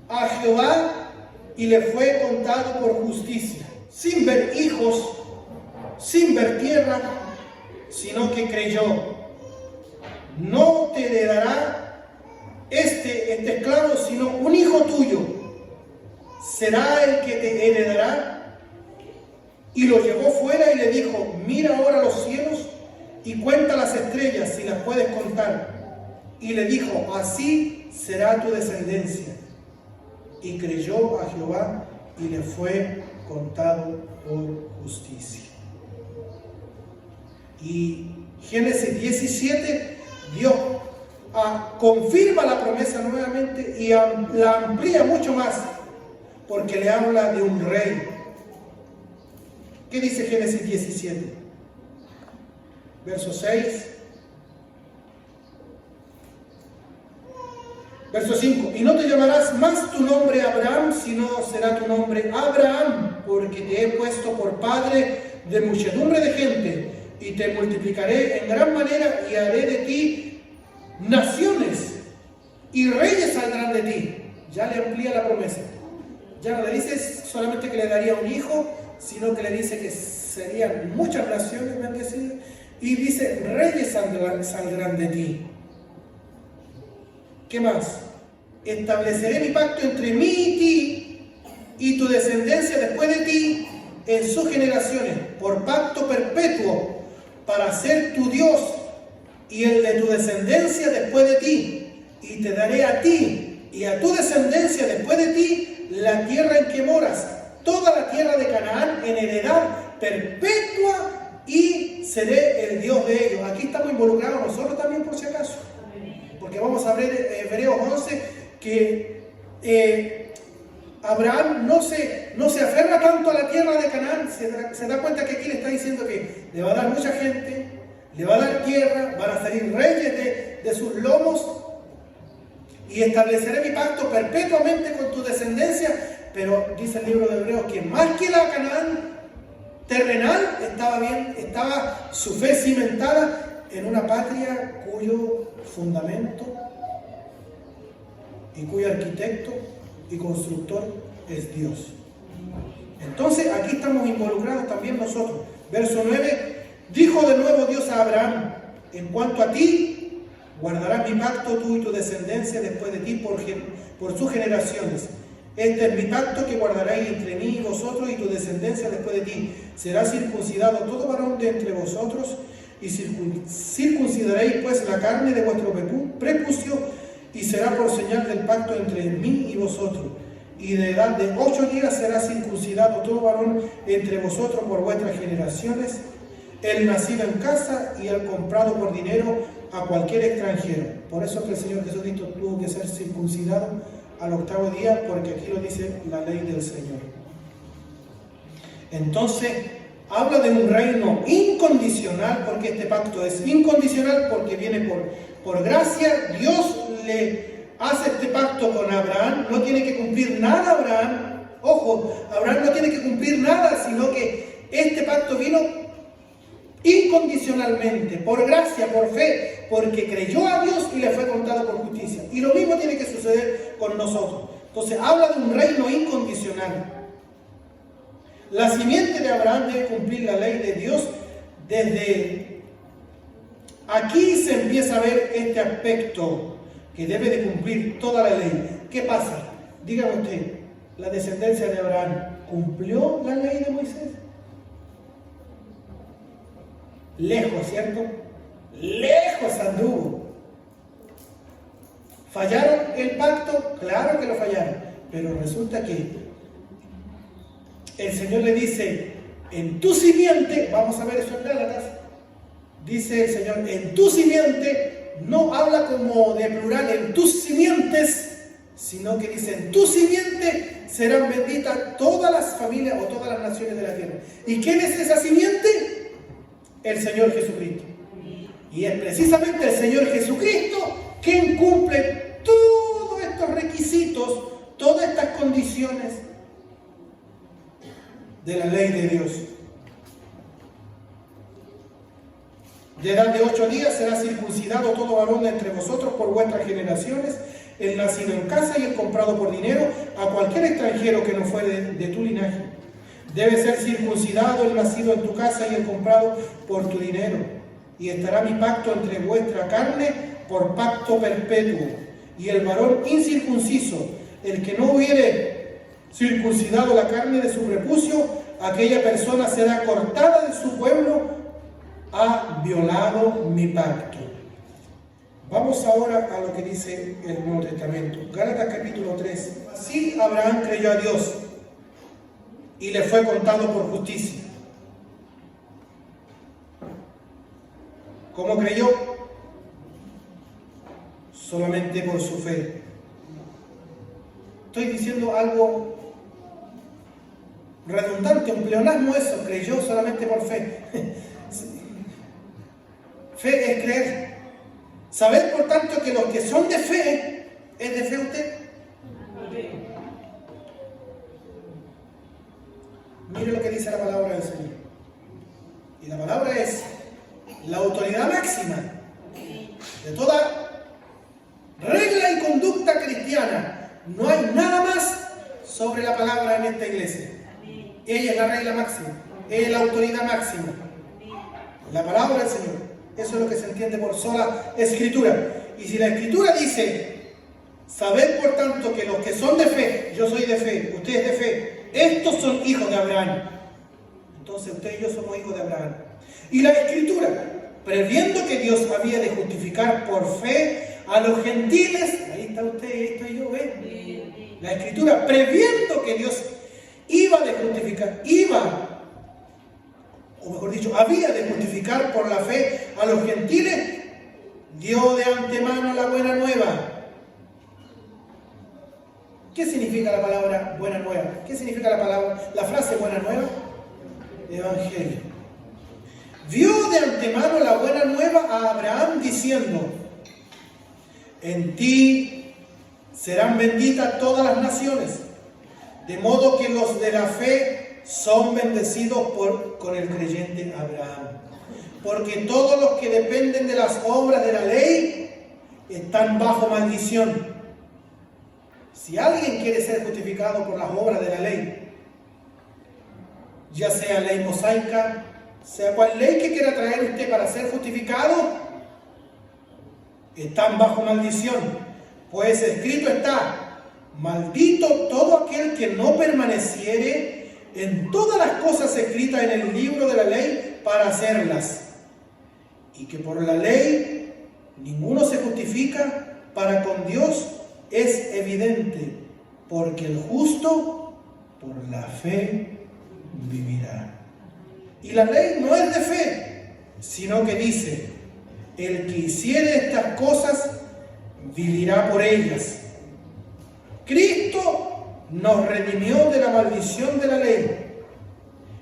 a Jehová y le fue contado por justicia, sin ver hijos, sin ver tierra, sino que creyó. No te heredará este esclavo, sino un hijo tuyo será el que te heredará. Y lo llevó fuera y le dijo, mira ahora los cielos y cuenta las estrellas si las puedes contar. Y le dijo, así será tu descendencia. Y creyó a Jehová y le fue contado por justicia. Y Génesis 17, Dios confirma la promesa nuevamente y la amplía mucho más, porque le habla de un rey ¿Qué dice Génesis 17? Verso 6. Verso 5. Y no te llamarás más tu nombre Abraham, sino será tu nombre Abraham, porque te he puesto por padre de muchedumbre de gente, y te multiplicaré en gran manera, y haré de ti naciones, y reyes saldrán de ti. Ya le amplía la promesa. Ya no le dice solamente que le daría un hijo, sino que le dice que serían muchas naciones bendecidas, y dice, reyes saldrán de ti. ¿Qué más? Estableceré mi pacto entre mí y ti, y tu descendencia después de ti, en sus generaciones, por pacto perpetuo, para ser tu Dios, y el de tu descendencia después de ti. Y te daré a ti y a tu descendencia después de ti la tierra en que moras, toda la tierra de Canaán, en heredad perpetua, y seré el Dios de ellos. Aquí estamos involucrados nosotros también, por si acaso, porque vamos a ver Hebreos 11 que Abraham no se aferra tanto a la tierra de Canaán. Se da cuenta que aquí le está diciendo que le va a dar mucha gente, le va a dar tierra, van a salir reyes de sus lomos, y estableceré mi pacto perpetuamente con tu descendencia. Pero dice el libro de Hebreos que más que la Canaán terrenal, estaba su fe cimentada en una patria cuyo fundamento y cuyo arquitecto y constructor es Dios. Entonces aquí estamos involucrados también nosotros. Verso 9, dijo de nuevo Dios a Abraham, en cuanto a ti, guardarás mi pacto tú y tu descendencia después de ti por sus generaciones. Este es mi pacto que guardaréis entre mí y vosotros y tu descendencia después de ti. Será circuncidado todo varón de entre vosotros, y circuncidaréis pues la carne de vuestro prepucio, y será por señal del pacto entre mí y vosotros. Y de edad de 8 días será circuncidado todo varón entre vosotros por vuestras generaciones, el nacido en casa y el comprado por dinero a cualquier extranjero. Por eso que el Señor Jesucristo tuvo que ser circuncidado al 8º día, porque aquí lo dice la ley del Señor. Entonces, habla de un reino incondicional, porque este pacto es incondicional, porque viene por gracia. Dios le hace este pacto con Abraham, no tiene que cumplir nada Abraham. Ojo, Abraham no tiene que cumplir nada, sino que este pacto vino incondicionalmente, por gracia, por fe, porque creyó a Dios y le fue contado por justicia. Y lo mismo tiene que suceder con nosotros. Entonces habla de un reino incondicional. La simiente de Abraham debe cumplir la ley de Dios. Desde aquí se empieza a ver este aspecto que debe de cumplir toda la ley. ¿Qué pasa? Dígame usted, ¿la descendencia de Abraham cumplió la ley de Moisés? Lejos, ¿cierto? Lejos anduvo. ¿Fallaron el pacto? Claro que lo fallaron. Pero resulta que el Señor le dice, en tu simiente, vamos a ver eso en Gálatas, dice el Señor, en tu simiente, no habla como de plural, en tus simientes, sino que dice, en tu simiente serán benditas todas las familias o todas las naciones de la tierra. ¿Y quién es esa simiente? El Señor Jesucristo. Y es precisamente el Señor Jesucristo quien cumple todos estos requisitos, todas estas condiciones de la ley de Dios. De edad de 8 días será circuncidado todo varón de entre vosotros por vuestras generaciones, el nacido en casa y el comprado por dinero, a cualquier extranjero que no fuere de tu linaje. Debe ser circuncidado el nacido en tu casa y el comprado por tu dinero. Y estará mi pacto entre vuestra carne por pacto perpetuo. Y el varón incircunciso, el que no hubiere circuncidado la carne de su prepucio, aquella persona será cortada de su pueblo, ha violado mi pacto. Vamos ahora a lo que dice el Nuevo Testamento. Gálatas capítulo 3. Así Abraham creyó a Dios y le fue contado por justicia. ¿Cómo creyó? Solamente por su fe. Estoy diciendo algo redundante, un pleonasmo eso, creyó solamente por fe. Fe es creer. Sabed por tanto que los que son de fe, ¿es de fe usted? Mire lo que dice la palabra del Señor. Y la palabra es la autoridad máxima de toda regla y conducta cristiana. No hay nada más sobre la palabra en esta iglesia. Ella es la regla máxima. Ella es la autoridad máxima. La palabra del Señor. Eso es lo que se entiende por sola escritura. Y si la escritura dice, sabed por tanto que los que son de fe, yo soy de fe, usted es de fe, estos son hijos de Abraham. Entonces usted y yo somos hijos de Abraham. Y la escritura, previendo que Dios había de justificar por fe a los gentiles, ahí está usted, ahí estoy yo, ¿ve? La escritura, previendo que Dios iba de justificar, o mejor dicho, había de justificar por la fe a los gentiles, dio de antemano la buena nueva. ¿Qué significa la palabra buena nueva? ¿Qué significa la frase buena nueva? Evangelio. Dio de antemano la buena nueva a Abraham diciendo, en ti serán benditas todas las naciones, de modo que los de la fe son bendecidos con el creyente Abraham. Porque todos los que dependen de las obras de la ley están bajo maldición. Si alguien quiere ser justificado por las obras de la ley, ya sea ley mosaica, sea cual ley que quiera traer usted para ser justificado, están bajo maldición. Pues escrito está, maldito todo aquel que no permaneciere en todas las cosas escritas en el libro de la ley para hacerlas. Y que por la ley ninguno se justifica para con Dios es evidente, porque el justo por la fe vivirá. Y la ley no es de fe, sino que dice, el que hiciere estas cosas vivirá por ellas. Cristo nos redimió de la maldición de la ley,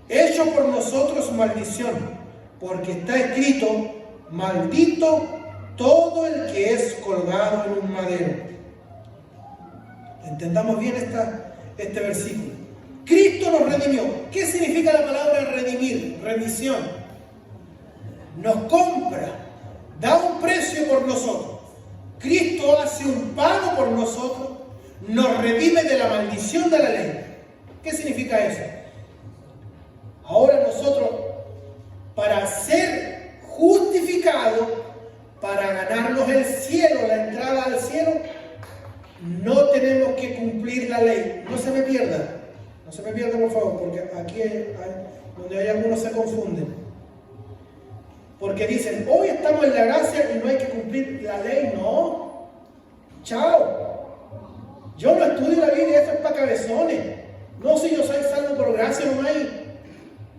hecho por nosotros maldición, porque está escrito, maldito todo el que es colgado en un madero. Entendamos bien este versículo. Cristo nos redimió. ¿Qué significa la palabra redimir? Remisión. Nos compra, da un precio por nosotros. Cristo hace un pago por nosotros, nos redime de la maldición de la ley. ¿Qué significa eso? Ahora nosotros, para ser justificados, para ganarnos el cielo, la entrada al cielo, no tenemos que cumplir la ley. No se me pierda. No se me pierda, por favor, porque aquí donde hay algunos se confunden. Porque dicen, hoy estamos en la gracia y no hay que cumplir la ley. No. Chao. Yo no estudio la Biblia, esto es para cabezones. No, si yo soy salvo por gracia, no hay.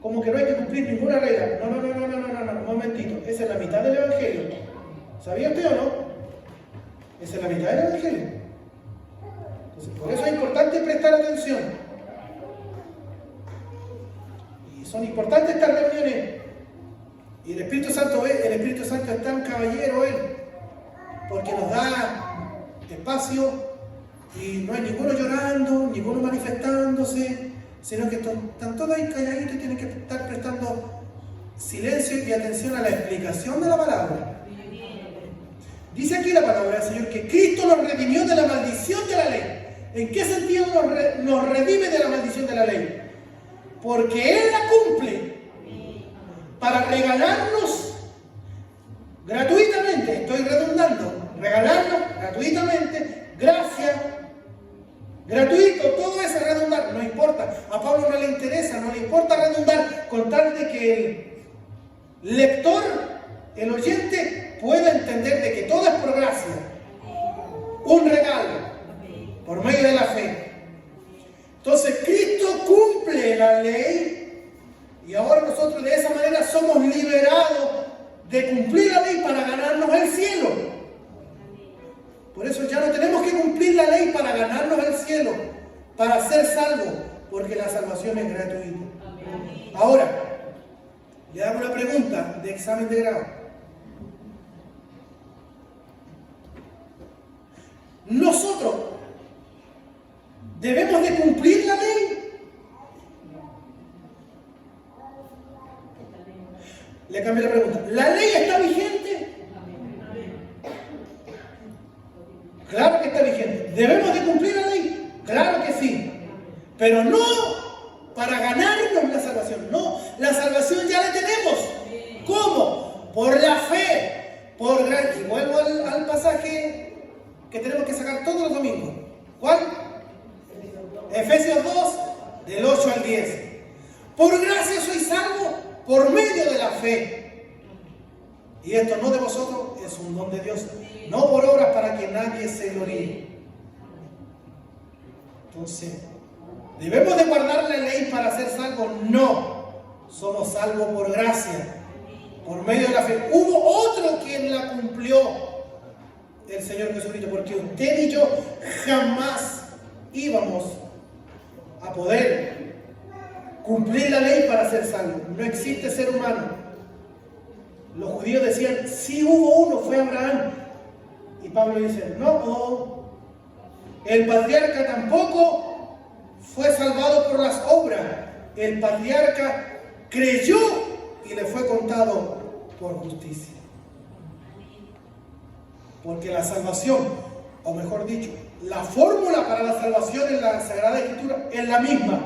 Como que no hay que cumplir ninguna regla. No, un momentito. Esa es la mitad del Evangelio. ¿Sabía usted o no? Esa es la mitad del Evangelio. Entonces, por eso es importante prestar atención. Y son importantes estas reuniones. Y el Espíritu Santo es tan caballero él, porque nos da espacio y no hay ninguno llorando, ninguno manifestándose, sino que están todos ahí calladitos y tienen que estar prestando silencio y atención a la explicación de la palabra. Dice aquí la palabra del Señor que Cristo nos redimió de la maldición de la ley. ¿En qué sentido nos redime de la maldición de la ley? Porque Él la cumple para regalarnos gratuitamente, estoy redundando, regalarnos gratuitamente, gracia, gratuito, todo es redundar, no importa, a Pablo no le interesa, no le importa redundar, con tal de que el lector, el oyente, pueda entender de que todo es por gracia, un regalo, por medio de la fe. Entonces Cristo cumple la ley y ahora nosotros de esa manera somos liberados de cumplir la ley para ganarnos el cielo. Por eso ya no tenemos que cumplir la ley para ganarnos el cielo, para ser salvos. porque la salvación es gratuita. Ahora, le hago una pregunta de examen de grado. ¿Nosotros debemos de cumplir la ley? Le cambié la pregunta. ¿La ley está vigente? Claro que está vigente. ¿Debemos de cumplir la ley? Claro que sí. Pero no para ganarnos la salvación. No, la salvación ya la tenemos. ¿Cómo? Por la fe. Y vuelvo al pasaje que tenemos que sacar todos los domingos. ¿Cuál? Efesios 2, del 8 al 10. Por gracia soy salvo por medio de la fe. Y esto no de vosotros, es un don de Dios. No por obras para que nadie se gloríe. Entonces, ¿debemos de guardar la ley para ser salvos? No. Somos salvos por gracia, por medio de la fe. Hubo otro quien la cumplió, el Señor Jesucristo, porque usted y yo jamás íbamos a poder cumplir la ley para ser salvos. No existe ser humano. Los judíos decían, sí hubo uno, fue Abraham. Y Pablo dice, no, el patriarca tampoco fue salvado por las obras. El patriarca creyó y le fue contado por justicia. Porque la salvación, o mejor dicho, la fórmula para la salvación en la Sagrada Escritura es la misma.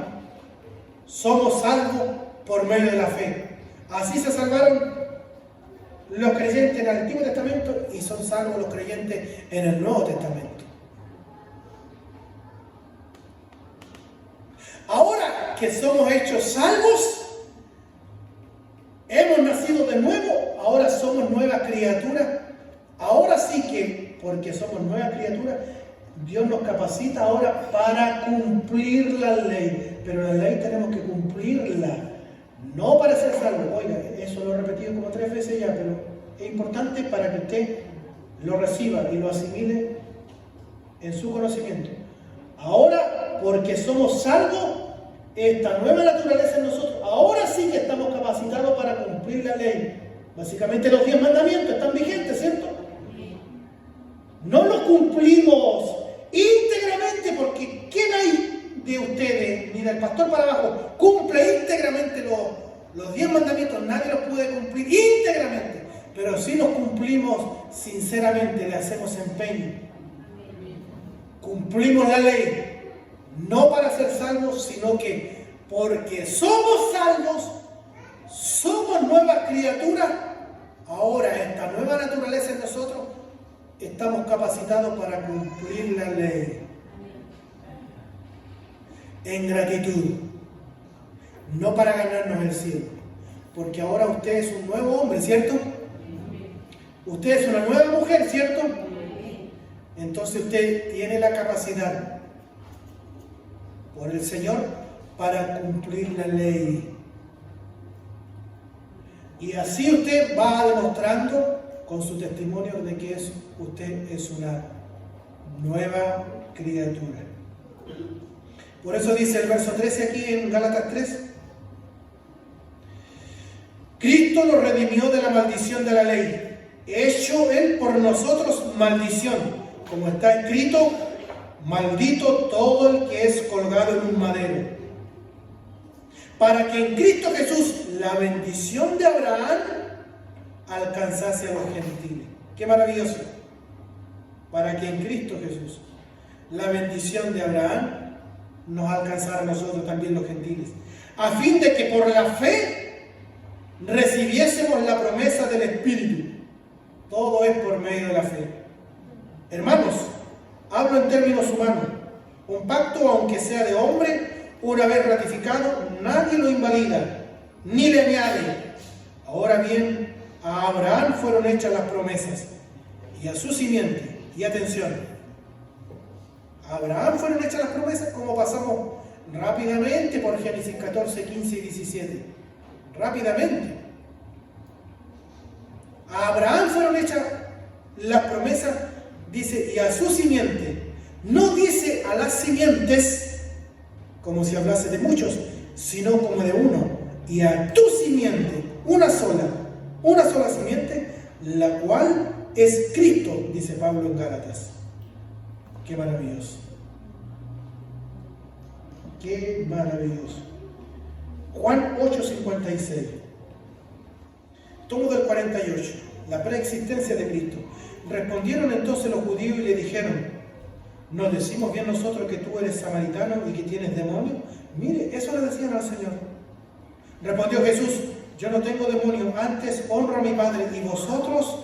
Somos salvos por medio de la fe. Así se salvaron los creyentes en el Antiguo Testamento y son salvos los creyentes en el Nuevo Testamento. Ahora que somos hechos salvos, hemos nacido de nuevo, ahora somos nuevas criaturas. Ahora sí que, porque somos nuevas criaturas, Dios nos capacita ahora para cumplir la ley. Pero la ley tenemos que cumplirla, no para ser salvo. Oiga, eso lo he repetido como 3 veces ya, pero es importante para que usted lo reciba y lo asimile en su conocimiento. Ahora, porque somos salvos, esta nueva naturaleza en nosotros, ahora sí que estamos capacitados para cumplir la ley. Básicamente los 10 mandamientos están vigentes, ¿cierto? No los cumplimos íntegramente porque ¿quién hay de ustedes, ni del pastor para abajo, cumple íntegramente los 10 mandamientos? Nadie los puede cumplir íntegramente, pero sí los cumplimos sinceramente, le hacemos empeño. Cumplimos la ley, no para ser salvos, sino que porque somos salvos, somos nuevas criaturas, ahora esta nueva naturaleza en nosotros, estamos capacitados para cumplir la ley. En gratitud, no para ganarnos el cielo, porque ahora usted es un nuevo hombre, ¿cierto? Usted es una nueva mujer, ¿cierto? Entonces usted tiene la capacidad por el Señor para cumplir la ley. Y así usted va demostrando con su testimonio de que usted es una nueva criatura. Por eso dice el verso 13 aquí en Gálatas 3. Cristo nos redimió de la maldición de la ley, hecho Él por nosotros maldición, como está escrito, maldito todo el que es colgado en un madero, para que en Cristo Jesús la bendición de Abraham alcanzase a los gentiles. ¡Qué maravilloso! Para que en Cristo Jesús la bendición de Abraham nos alcanzara a nosotros también los gentiles, a fin de que por la fe recibiésemos la promesa del Espíritu. Todo es por medio de la fe. Hermanos, hablo en términos humanos. Un pacto, aunque sea de hombre, una vez ratificado, nadie lo invalida, ni le añade. Ahora bien, a Abraham fueron hechas las promesas, y a su simiente, y atención, a Abraham fueron hechas las promesas, como pasamos rápidamente por Génesis 14, 15 y 17. Rápidamente. A Abraham fueron hechas las promesas, dice, y a su simiente. No dice a las simientes, como si hablase de muchos, sino como de uno, y a tu simiente, una sola simiente, la cual es Cristo, dice Pablo en Gálatas. Qué maravilloso. Qué maravilloso. Juan 8:56. Tomo del 48. La preexistencia de Cristo. Respondieron entonces los judíos y le dijeron: ¿nos decimos bien nosotros que tú eres samaritano y que tienes demonio? Mire, eso le decían al Señor. Respondió Jesús: yo no tengo demonio, antes honro a mi Padre, y vosotros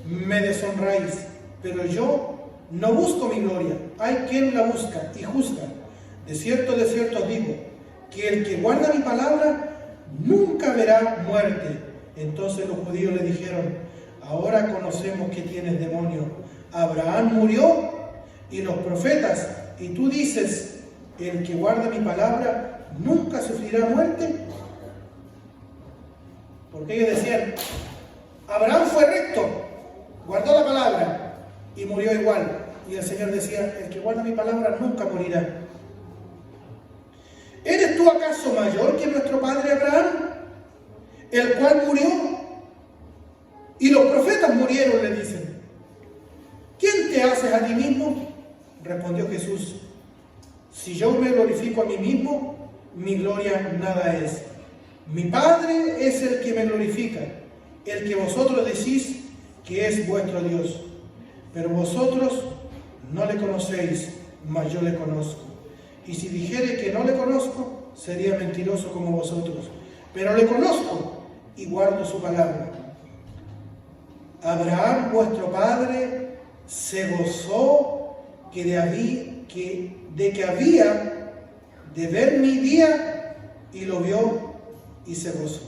me deshonráis. Pero yo no busco mi gloria, hay quien la busca y juzga. De cierto os digo, que el que guarda mi palabra nunca verá muerte. Entonces los judíos le dijeron: ahora conocemos que tienes demonio. Abraham murió y los profetas, y tú dices: el que guarda mi palabra nunca sufrirá muerte. Porque ellos decían: Abraham fue recto, guardó la palabra y murió igual. Y el Señor decía: el que guarda mi palabra nunca morirá. ¿Eres tú acaso mayor que nuestro padre Abraham, el cual murió? Y los profetas murieron, le dicen. ¿Quién te haces a ti mismo? Respondió Jesús: si yo me glorifico a mí mismo, mi gloria nada es. Mi Padre es el que me glorifica, el que vosotros decís que es vuestro Dios. Pero vosotros no le conocéis, mas yo le conozco. Y si dijere que no le conozco, sería mentiroso como vosotros. Pero le conozco y guardo su palabra. Abraham, vuestro padre, se gozó de que había de ver mi día, y lo vio y se gozó.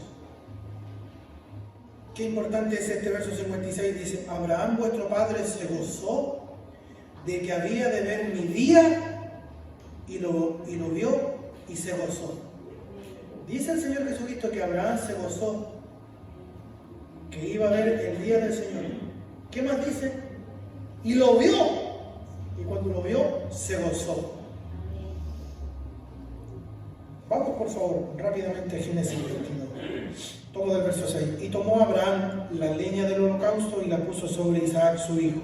Qué importante es este verso 56. Dice: Abraham, vuestro padre, se gozó de que había de ver mi día, y lo vio y se gozó. Dice el Señor Jesucristo que Abraham se gozó, que iba a ver el día del Señor. ¿Qué más dice? Y lo vio. Y cuando lo vio, se gozó. Vamos por favor rápidamente a Génesis 22. Todo del verso 6. Y tomó Abraham la leña del holocausto y la puso sobre Isaac su hijo.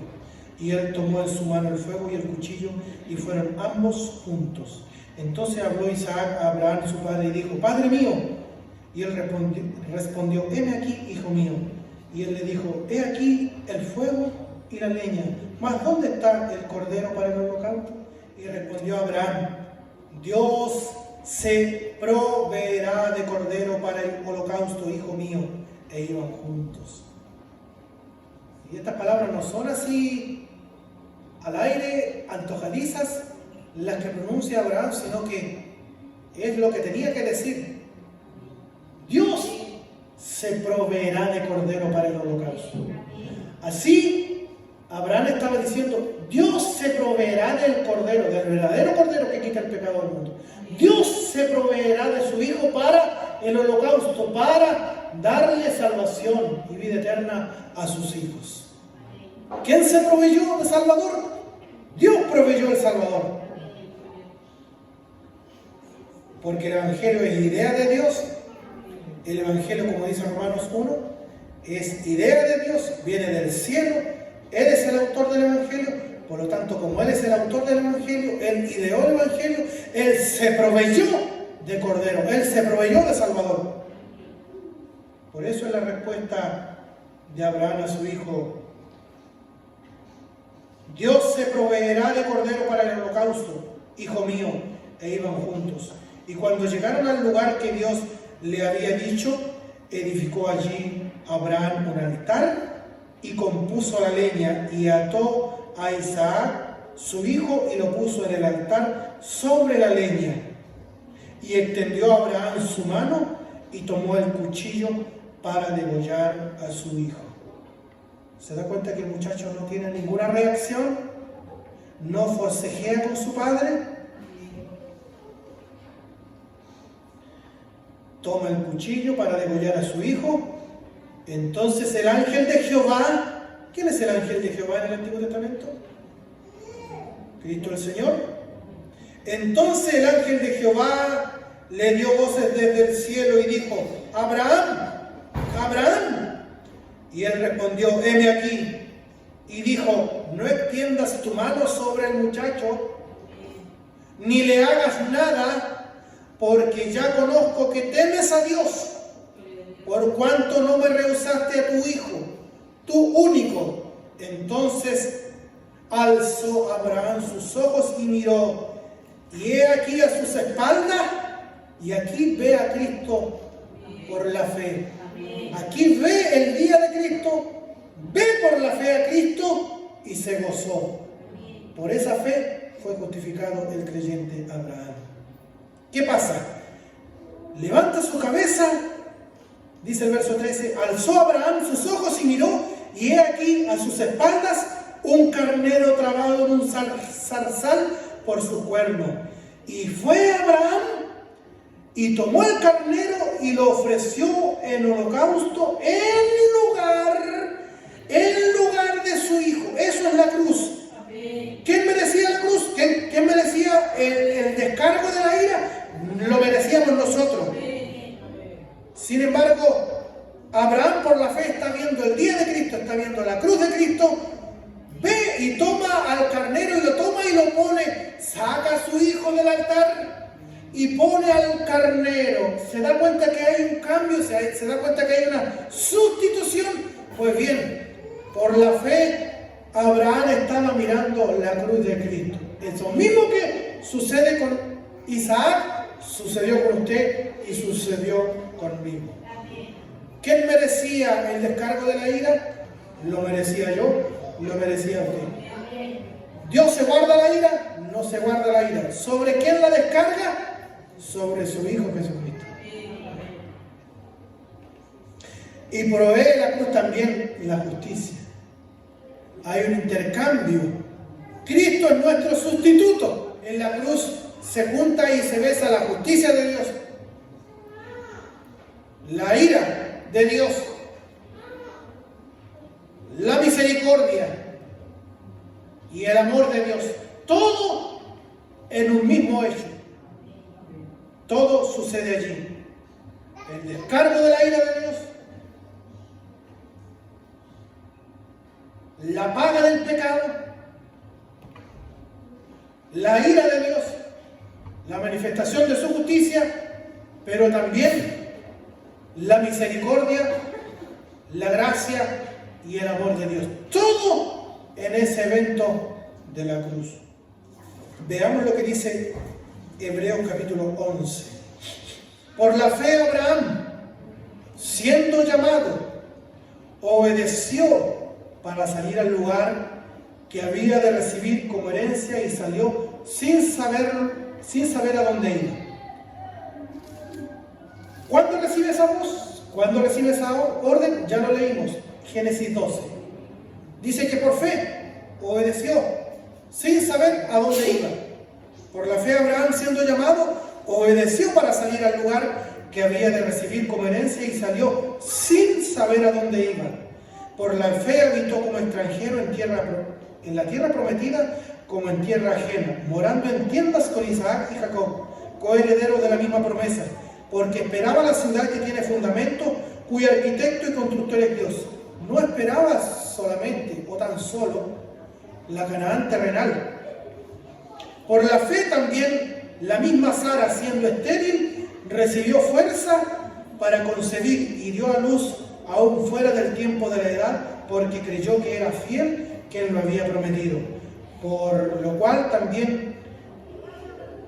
Y él tomó en su mano el fuego y el cuchillo, y fueron ambos juntos. Entonces habló Isaac a Abraham su padre y dijo: Padre mío. Y él respondió: heme aquí, hijo mío. Y él le dijo: he aquí el fuego y la leña, mas ¿dónde está el cordero para el holocausto? Y respondió Abraham: Dios se proveerá de cordero para el holocausto, hijo mío. E iban juntos. Y estas palabras no son así al aire, antojadizas, las que pronuncia Abraham, sino que es lo que tenía que decir. Dios se proveerá de cordero para el holocausto. Así, Abraham estaba diciendo: Dios se proveerá del cordero, del verdadero cordero que quita el pecado del mundo. Dios se proveerá de su hijo para el holocausto, para darle salvación y vida eterna a sus hijos. ¿Quién se proveyó de Salvador? Dios proveyó el Salvador. Porque el Evangelio es idea de Dios. El Evangelio, como dice Romanos 1, es idea de Dios, viene del cielo. Él es el autor del Evangelio. Por lo tanto, como Él es el autor del Evangelio, Él ideó el Evangelio, Él se proveyó de Cordero, Él se proveyó de Salvador. Por eso es la respuesta de Abraham a su hijo: Dios se proveerá de cordero para el holocausto, hijo mío. E iban juntos. Y cuando llegaron al lugar que Dios le había dicho, edificó allí Abraham un altar y compuso la leña y ató a Isaac su hijo y lo puso en el altar sobre la leña. Y extendió a Abraham su mano y tomó el cuchillo para degollar a su hijo. ¿Se da cuenta que el muchacho no tiene ninguna reacción? ¿No forcejea con su padre? Toma el cuchillo para degollar a su hijo. Entonces el ángel de Jehová, ¿quién es el ángel de Jehová en el Antiguo Testamento? Cristo el Señor. Entonces el ángel de Jehová le dio voces desde el cielo y dijo: Abraham, Abraham. Y él respondió: heme aquí. Y dijo: no extiendas tu mano sobre el muchacho, ni le hagas nada, porque ya conozco que temes a Dios, por cuanto no me rehusaste a tu hijo, tu único. Entonces alzó Abraham sus ojos y miró, y he aquí a sus espaldas, y aquí ve a Cristo por la fe. Aquí ve el día de Cristo, ve por la fe a Cristo y se gozó. Por esa fe fue justificado el creyente Abraham. ¿Qué pasa? Levanta su cabeza, dice el verso 13, alzó Abraham sus ojos y miró, y he aquí a sus espaldas un carnero trabado en un zarzal por su cuerno. Y fue Abraham y tomó el carnero y lo ofreció en holocausto en lugar de su hijo. Eso es la cruz. ¿Quién merecía la cruz? ¿Quién merecía el descargo de la ira? Lo merecíamos nosotros. Sin embargo, Abraham por la fe está viendo el día de Cristo, está viendo la cruz de Cristo, ve y toma al carnero y lo toma y lo pone, saca a su hijo del altar y pone al carnero. ¿Se da cuenta que hay un cambio? ¿Se da cuenta que hay una sustitución? Pues bien, por la fe Abraham estaba mirando la cruz de Cristo. Eso mismo que sucede con Isaac, sucedió con usted y sucedió conmigo. ¿Quién merecía el descargo de la ira? Lo merecía yo, lo merecía usted. ¿Dios se guarda la ira? No se guarda la ira. ¿Sobre quién la descarga? Sobre su Hijo Jesucristo. Y provee la cruz también la justicia. Hay un intercambio. Cristo es nuestro sustituto. En la cruz se junta y se besa la justicia de Dios, la ira de Dios, la misericordia y el amor de Dios. Todo en un mismo hecho. Todo sucede allí. El descargo de la ira de Dios, la paga del pecado, la ira de Dios, la manifestación de su justicia, pero también la misericordia, la gracia y el amor de Dios. Todo en ese evento de la cruz. Veamos lo que dice Hebreos capítulo 11. Por la fe Abraham, siendo llamado, obedeció para salir al lugar que había de recibir como herencia y salió sin saber a dónde iba. ¿Cuándo recibe esa voz? ¿Cuándo recibe esa orden? Ya lo leímos, Génesis 12. Dice que por fe obedeció sin saber a dónde iba. Por la fe Abraham, siendo llamado, obedeció para salir al lugar que había de recibir como herencia y salió sin saber a dónde iba. Por la fe habitó como extranjero en la tierra prometida, como en tierra ajena, morando en tiendas con Isaac y Jacob, coherederos de la misma promesa, porque esperaba la ciudad que tiene fundamento, cuyo arquitecto y constructor es Dios. No esperaba solamente o tan solo la Canaán terrenal. Por la fe también la misma Sara, siendo estéril, recibió fuerza para concebir y dio a luz aún fuera del tiempo de la edad, porque creyó que era fiel quien lo había prometido. Por lo cual también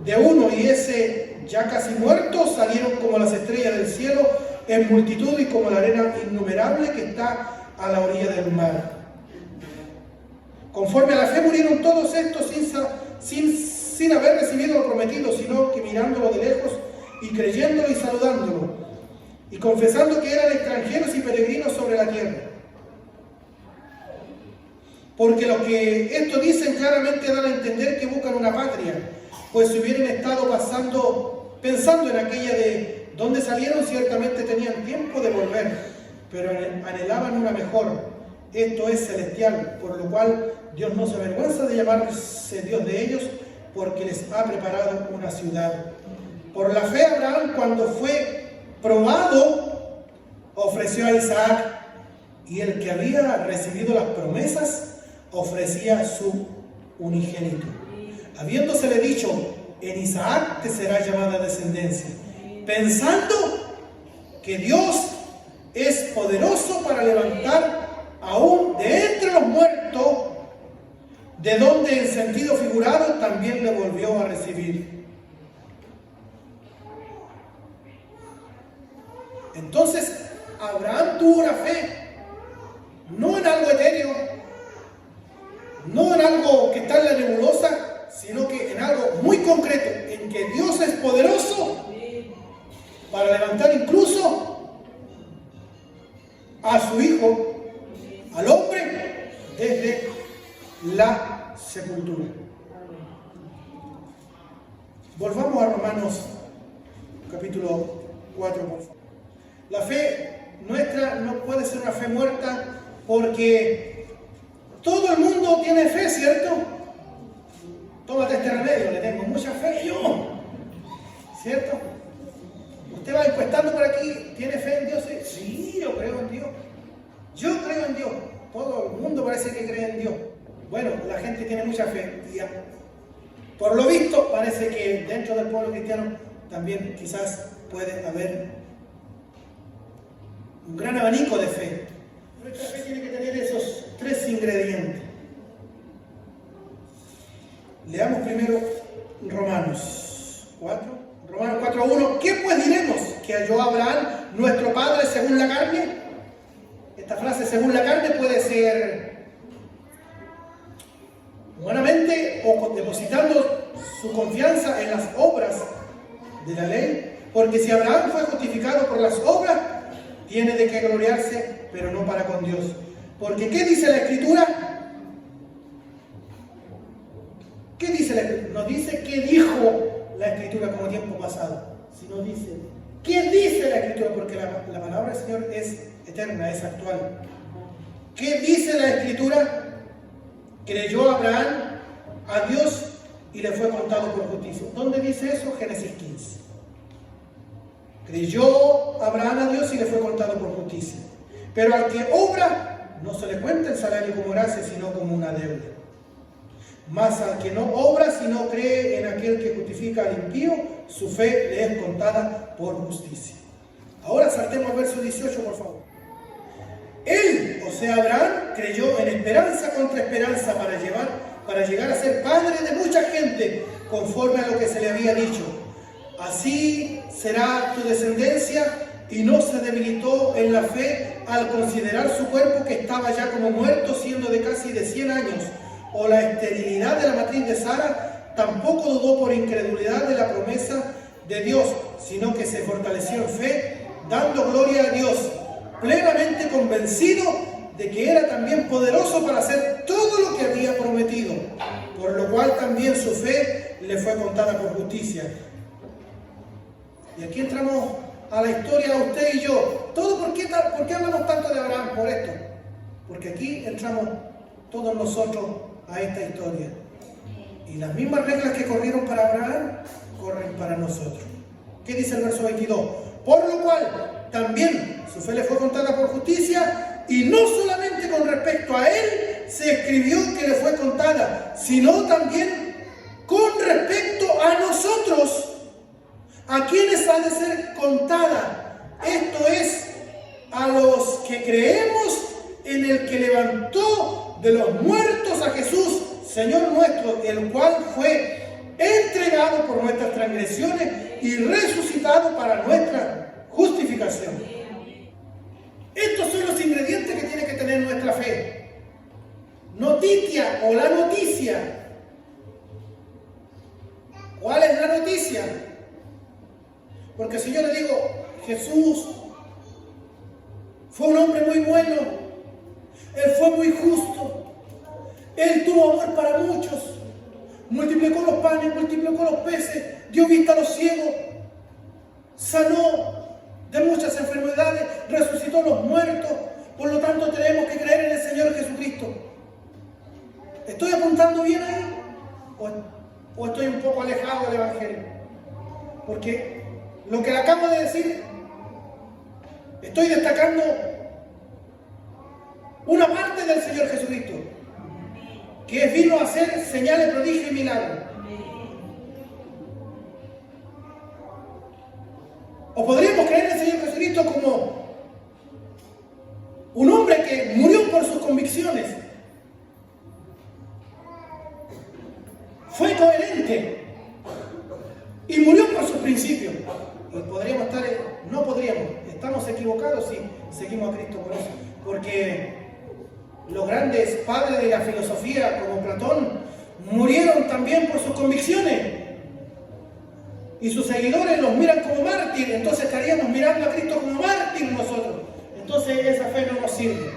de uno y ese ya casi muerto salieron como las estrellas del cielo en multitud y como la arena innumerable que está a la orilla del mar. Conforme a la fe murieron todos estos sin haber recibido lo prometido, sino que mirándolo de lejos y creyéndolo y saludándolo y confesando que eran extranjeros y peregrinos sobre la tierra. Porque lo que esto dicen claramente dan a entender que buscan una patria, pues si hubieran estado pensando en aquella de donde salieron, ciertamente tenían tiempo de volver, pero anhelaban una mejor, esto es celestial, por lo cual Dios no se avergüenza de llamarse Dios de ellos, porque les ha preparado una ciudad. Por la fe Abraham, cuando fue probado, ofreció a Isaac, y el que había recibido las promesas ofrecía su unigénito, habiéndosele dicho: en Isaac te será llamada descendencia, pensando que Dios es poderoso para levantar aún de entre los muertos, de donde en sentido figurado también le volvió a recibir. Entonces Abraham tuvo una fe, no en algo etéreo, no en algo que está en la nebulosa, sino que en algo muy concreto, en que Dios es poderoso para levantar incluso a su Hijo, al hombre, desde la sepultura. Volvamos a Romanos capítulo 4, por favor. La fe nuestra no puede ser una fe muerta, porque todo el mundo tiene fe, ¿cierto? Tómate este remedio, le tengo mucha fe yo, ¿cierto? Usted va encuestando por aquí, ¿tiene fe en Dios? Sí, yo creo en Dios. Yo creo en Dios. Todo el mundo parece que cree en Dios. Bueno, la gente tiene mucha fe. Y por lo visto, parece que dentro del pueblo cristiano también quizás puede haber un gran abanico de fe. Nuestra fe tiene que tener esos tres ingredientes. Leamos primero Romanos 4. Romanos 4:1. ¿Qué pues diremos? ¿Que halló Abraham, nuestro padre, según la carne? Esta frase, según la carne, puede ser humanamente o depositando su confianza en las obras de la ley. Porque si Abraham fue justificado por las obras, tiene de qué gloriarse, pero no para con Dios. Porque ¿qué dice la Escritura? ¿Qué dice la Escritura? No dice qué dijo la Escritura como tiempo pasado, sino dice ¿qué dice la Escritura? Porque la palabra del Señor es eterna, es actual. ¿Qué dice la Escritura? Creyó Abraham a Dios y le fue contado por justicia. ¿Dónde dice eso? Génesis 15. Creyó Abraham a Dios y le fue contado por justicia. Pero al que obra, no se le cuenta el salario como gracia, sino como una deuda. Mas al que no obra, sino cree en aquel que justifica al impío, su fe le es contada por justicia. Ahora saltemos al verso 18, por favor. Él, o sea Abraham, creyó en esperanza contra esperanza para llegar a ser padre de mucha gente, conforme a lo que se le había dicho. Así será tu descendencia, y no se debilitó en la fe al considerar su cuerpo que estaba ya como muerto, siendo de casi de 100 años, o la esterilidad de la matriz de Sara. Tampoco dudó por incredulidad de la promesa de Dios, sino que se fortaleció en fe, dando gloria a Dios, plenamente convencido de que era también poderoso para hacer todo lo que había prometido, por lo cual también su fe le fue contada por justicia. Y aquí entramos a la historia de usted y yo. ¿Por qué hablamos tanto de Abraham? Por esto. Porque aquí entramos todos nosotros a esta historia. Y las mismas reglas que corrieron para Abraham, corren para nosotros. ¿Qué dice el verso 22? Por lo cual, también su fe le fue contada por justicia, y no solamente con respecto a él se escribió que le fue contada, sino también con respecto a nosotros, a quienes ha de ser contada. Esto es, a los que creemos en el que levantó de los muertos a Jesús, Señor nuestro, el cual fue entregado por nuestras transgresiones y resucitado para nuestra justificación. Estos son los ingredientes que tiene que tener nuestra fe. Noticia o la noticia. ¿Cuál es la noticia? Porque si yo le digo, Jesús fue un hombre muy bueno, Él fue muy justo, Él tuvo amor para muchos, multiplicó los panes, multiplicó los peces, dio vista a los ciegos, sanó de muchas enfermedades, resucitó a los muertos, por lo tanto tenemos que creer en el Señor Jesucristo. ¿Estoy apuntando bien ahí? ¿O o estoy un poco alejado del Evangelio? Porque lo que le acabo de decir, estoy destacando una parte del Señor Jesucristo, que vino a hacer señales, prodigios y milagros. O podríamos creer en el Señor Jesucristo como un hombre que murió por sus convicciones. Fue coherente y murió por sus principios. Y podríamos estar, no podríamos, estamos equivocados si seguimos a Cristo por eso. Porque los grandes padres de la filosofía, como Platón, murieron también por sus convicciones. Y sus seguidores los miran como mártir, entonces estaríamos mirando a Cristo como mártir nosotros. Entonces esa fe no nos sirve.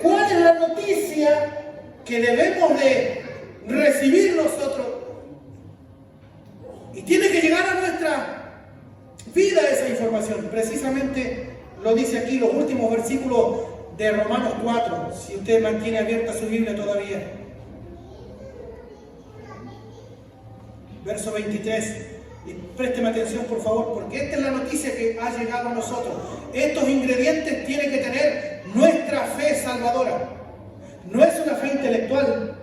¿Cuál es la noticia que debemos de recibir nosotros? Y tiene que llegar a nuestra vida esa información. Precisamente lo dice aquí los últimos versículos de Romanos 4, si usted mantiene abierta su Biblia todavía. Verso 23. Y présteme atención, por favor, porque esta es la noticia que ha llegado a nosotros. Estos ingredientes tienen que tener nuestra fe salvadora. No es una fe intelectual.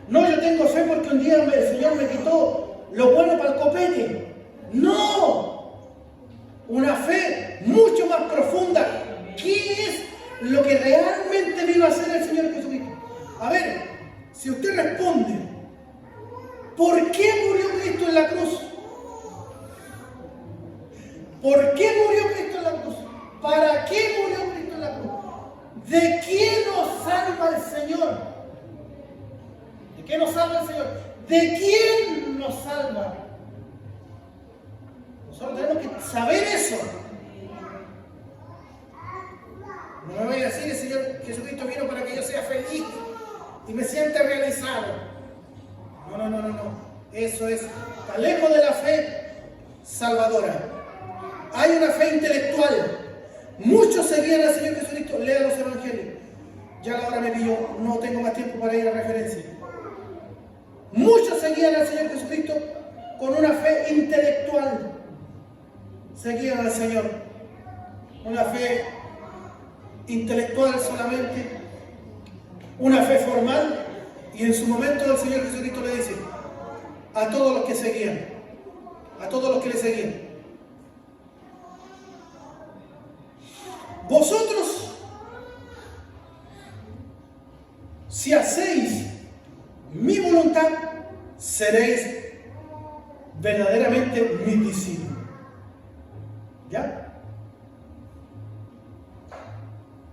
No, yo tengo fe porque un día el Señor me quitó lo bueno para el copete. No. Una fe mucho más profunda. ¿Qué es lo que realmente vino a hacer el Señor Jesucristo? A ver, si usted responde, ¿por qué murió Cristo en la cruz? ¿Por qué murió Cristo en la cruz? ¿Para qué murió Cristo en la cruz? ¿De quién nos salva el Señor? ¿De qué nos salva el Señor? ¿De quién nos salva? Nosotros tenemos que saber eso. No me voy a decir, el Señor Jesucristo vino para que yo sea feliz y me sienta realizado. No. Eso está lejos de la fe salvadora. Hay una fe intelectual. Muchos seguían al Señor Jesucristo. Lea los evangelios. Ya la hora me pilló, no tengo más tiempo para ir a referencia. Muchos seguían al Señor Jesucristo con una fe intelectual. Seguían al Señor. Una fe intelectual solamente. Una fe formal. Y en su momento el Señor Jesucristo le dice a todos los que seguían, a todos los que le seguían: vosotros, si hacéis mi voluntad, seréis verdaderamente mis discípulos. ¿Ya?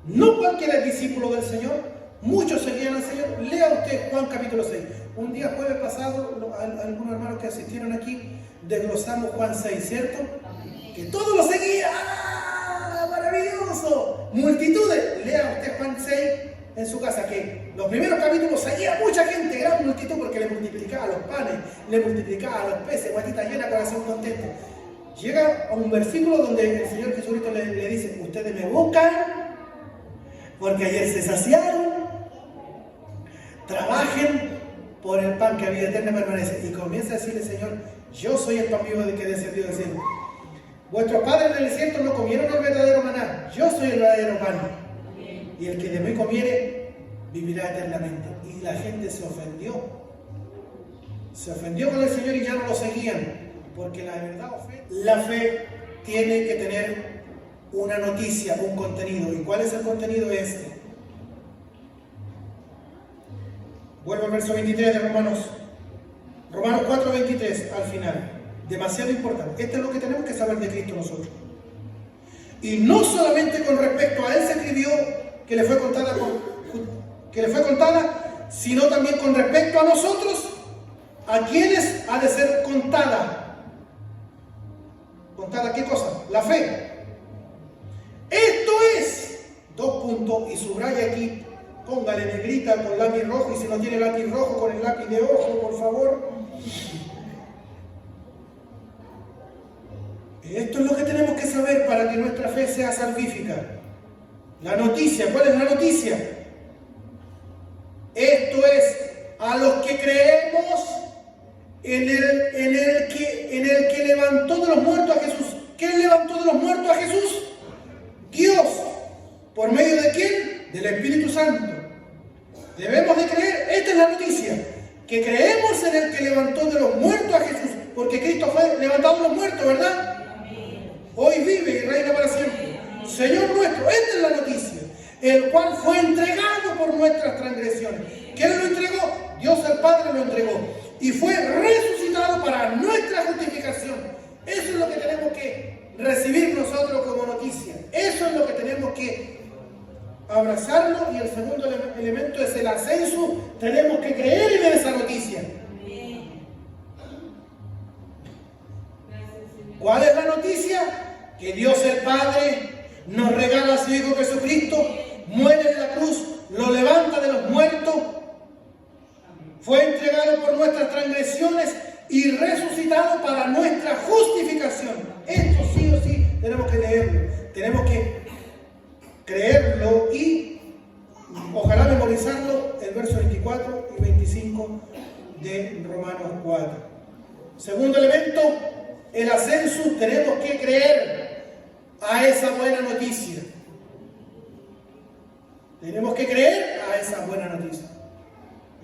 No cualquiera es discípulo del Señor. Muchos seguían al Señor. Lea usted Juan capítulo 6. Un día jueves pasado, algunos hermanos que asistieron aquí, desglosamos Juan 6, ¿cierto? Que todos lo seguían. ¡Ah, maravilloso! Multitudes. Lea usted Juan 6 en su casa, que los primeros capítulos seguía mucha gente, gran multitud, porque le multiplicaba los panes, le multiplicaba los peces, guatita llena, corazón contento. Llega a un versículo donde el Señor Jesucristo le dice: ustedes me buscan porque ayer se saciaron, trabajen por el pan que a vida eterna permanece. Y comienza a decirle el Señor: yo soy el pan vivo de que descendió del cielo. Vuestros padres en el desierto no comieron el verdadero maná, yo soy el verdadero pan. Y el que de mí comiere vivirá eternamente. Y la gente se ofendió. Se ofendió con el Señor y ya no lo seguían. Porque la verdad ofende. La fe tiene que tener una noticia, un contenido. ¿Y cuál es el contenido? Este. Vuelvo al verso 23 de Romanos 4:23 al final. Demasiado importante. Esto es lo que tenemos que saber de Cristo nosotros. Y no solamente con respecto a Él se escribió que le fue contada, sino también con respecto a nosotros, a quienes ha de ser contada. ¿Contada qué cosa? La fe. Esto es, 2 puntos, y subraya aquí, póngale negrita con lápiz rojo, y si no tiene lápiz rojo, con el lápiz de ojo, por favor. Esto es lo que tenemos que saber para que nuestra fe sea salvífica. La noticia, ¿cuál es la noticia? Esto es, a los que creemos en el que levantó de los muertos a Jesús. ¿Quién levantó de los muertos a Jesús? Dios. ¿Por medio de quién? Del Espíritu Santo. Debemos de creer, esta es la noticia, que creemos en el que levantó de los muertos a Jesús, porque Cristo fue levantado de los muertos, ¿verdad? Hoy vive y reina para siempre. Señor nuestro, esta es la noticia, el cual fue entregado por nuestras transgresiones. ¿Quién lo entregó? Dios el Padre lo entregó. Y fue resucitado para nuestra justificación. Eso es lo que tenemos que recibir nosotros como noticia. Eso es lo que tenemos que abrazarlo. Y el segundo elemento es el ascenso. Tenemos que creer en esa noticia. ¿Cuál es la noticia? Que Dios el Padre nos regala a su Hijo Jesucristo, muere en la cruz, lo levanta de los muertos, fue entregado por nuestras transgresiones y resucitado para nuestra justificación. Esto sí o sí tenemos que leerlo, tenemos que creerlo y ojalá memorizarlo, el verso 24 y 25 de Romanos 4. Segundo elemento, el ascenso. Tenemos que creer a esa buena noticia. Tenemos que creer a esa buena noticia.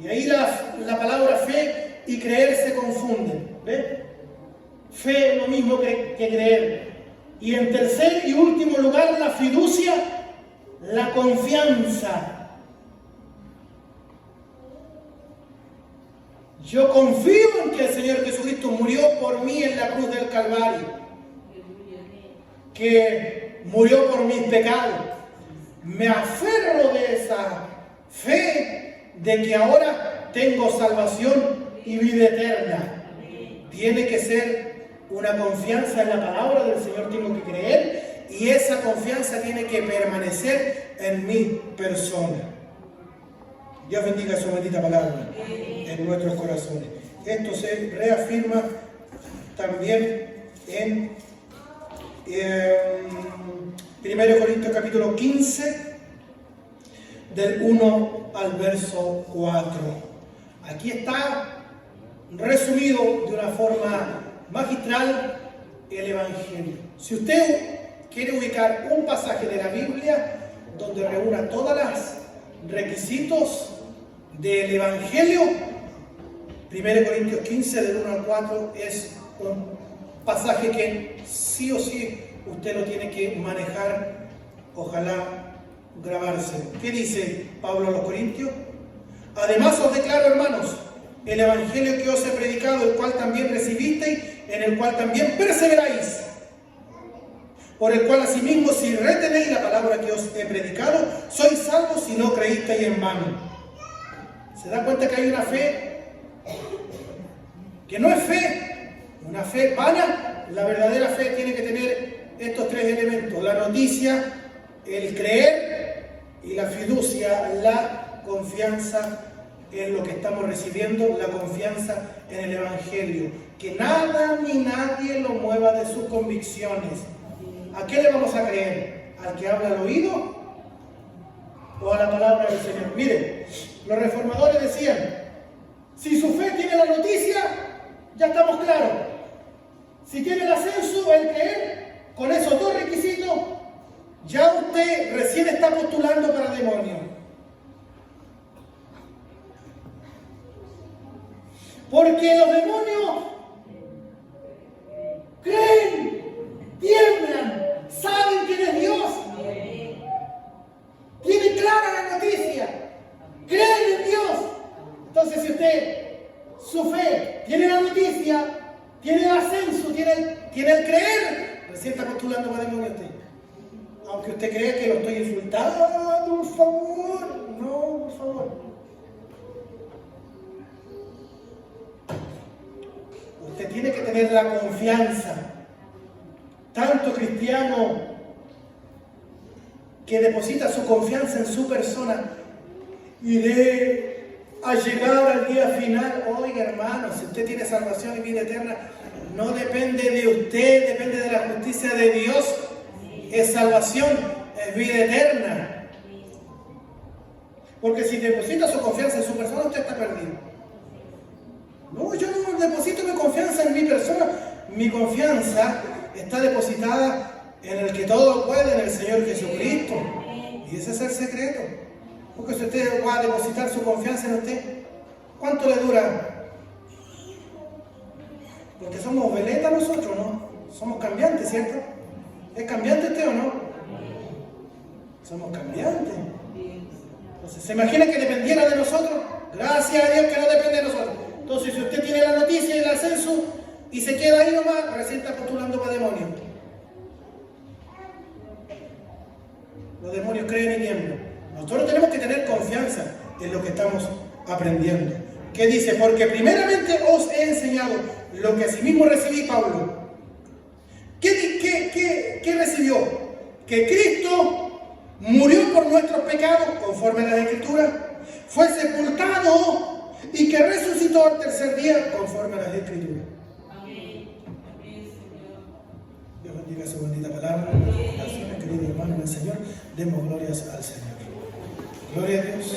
Y ahí la palabra fe y creer se confunden. ¿Ve? Fe es lo mismo que creer. Y en tercer y último lugar, la fiducia, la confianza. Yo confío en que el Señor Jesucristo murió por mí en la cruz del Calvario, que murió por mis pecados. Me aferro de esa fe de que ahora tengo salvación y vida eterna. Tiene que ser una confianza en la palabra del Señor, tengo que creer, y esa confianza tiene que permanecer en mi persona. Dios bendiga su bendita palabra en nuestros corazones. Esto se reafirma también en 1 Corintios capítulo 15, del 1 al verso 4. Aquí está resumido de una forma magistral el Evangelio. Si usted quiere ubicar un pasaje de la Biblia donde reúna todos los requisitos del Evangelio, 1 Corintios 15, del 1 al 4, es un pasaje que sí o sí usted lo tiene que manejar, ojalá grabarse. ¿Qué dice Pablo a los Corintios? Además os declaro, hermanos, el Evangelio que os he predicado, el cual también recibisteis, en el cual también perseveráis, por el cual asimismo si retenéis la palabra que os he predicado, sois salvos si no creísteis en vano. ¿Se da cuenta que hay una fe que no es fe? Una fe vana. La verdadera fe tiene que tener estos tres elementos: la noticia, el creer y la fiducia, la confianza en lo que estamos recibiendo, la confianza en el Evangelio. Que nada ni nadie lo mueva de sus convicciones. ¿A qué le vamos a creer? ¿Al que habla al oído o a la palabra del Señor? Miren, los reformadores decían, si su fe tiene la noticia, ya estamos claros. Si tiene el ascenso, el creer, con esos dos requisitos, ya usted recién está postulando para demonio. Porque los demonios creen, tiemblan, saben quién es Dios. Tienen clara la noticia, creen en Dios. Entonces, si usted, su fe, tiene la noticia, tiene el ascenso, tiene el creer, recién está postulando para demonio usted. Aunque usted crea que lo estoy insultando, por favor, no, por favor. Usted tiene que tener la confianza, tanto cristiano que deposita su confianza en su persona y a llegar al día final. Oiga, hermano, si usted tiene salvación y vida eterna, no depende de usted, depende de la justicia de Dios. Es salvación, es vida eterna. Porque si deposita su confianza en su persona, usted está perdido. No, yo no deposito mi confianza en mi persona. Mi confianza está depositada en el que todo lo puede, en el Señor Jesucristo. Y ese es el secreto. Porque si usted va a depositar su confianza en usted, ¿cuánto le dura? Porque somos veletas nosotros, ¿no? Somos cambiantes, ¿cierto? ¿Es cambiante usted o no? Somos cambiantes. Entonces, ¿se imagina que dependiera de nosotros? Gracias a Dios que no depende de nosotros. Entonces, si usted tiene la noticia y el ascenso y se queda ahí nomás, recién está postulando para demonios. Los demonios creen y tiemblan. Nosotros tenemos que tener confianza en lo que estamos aprendiendo. ¿Qué dice? Porque primeramente os he enseñado lo que asimismo recibí, Pablo. ¿Qué recibió? Que Cristo murió por nuestros pecados, conforme a las Escrituras, fue sepultado y que resucitó al tercer día, conforme a las Escrituras. Dios bendiga su bendita palabra. Gracias, querido hermano del Señor. Demos glorias al Señor. Gloria a Dios.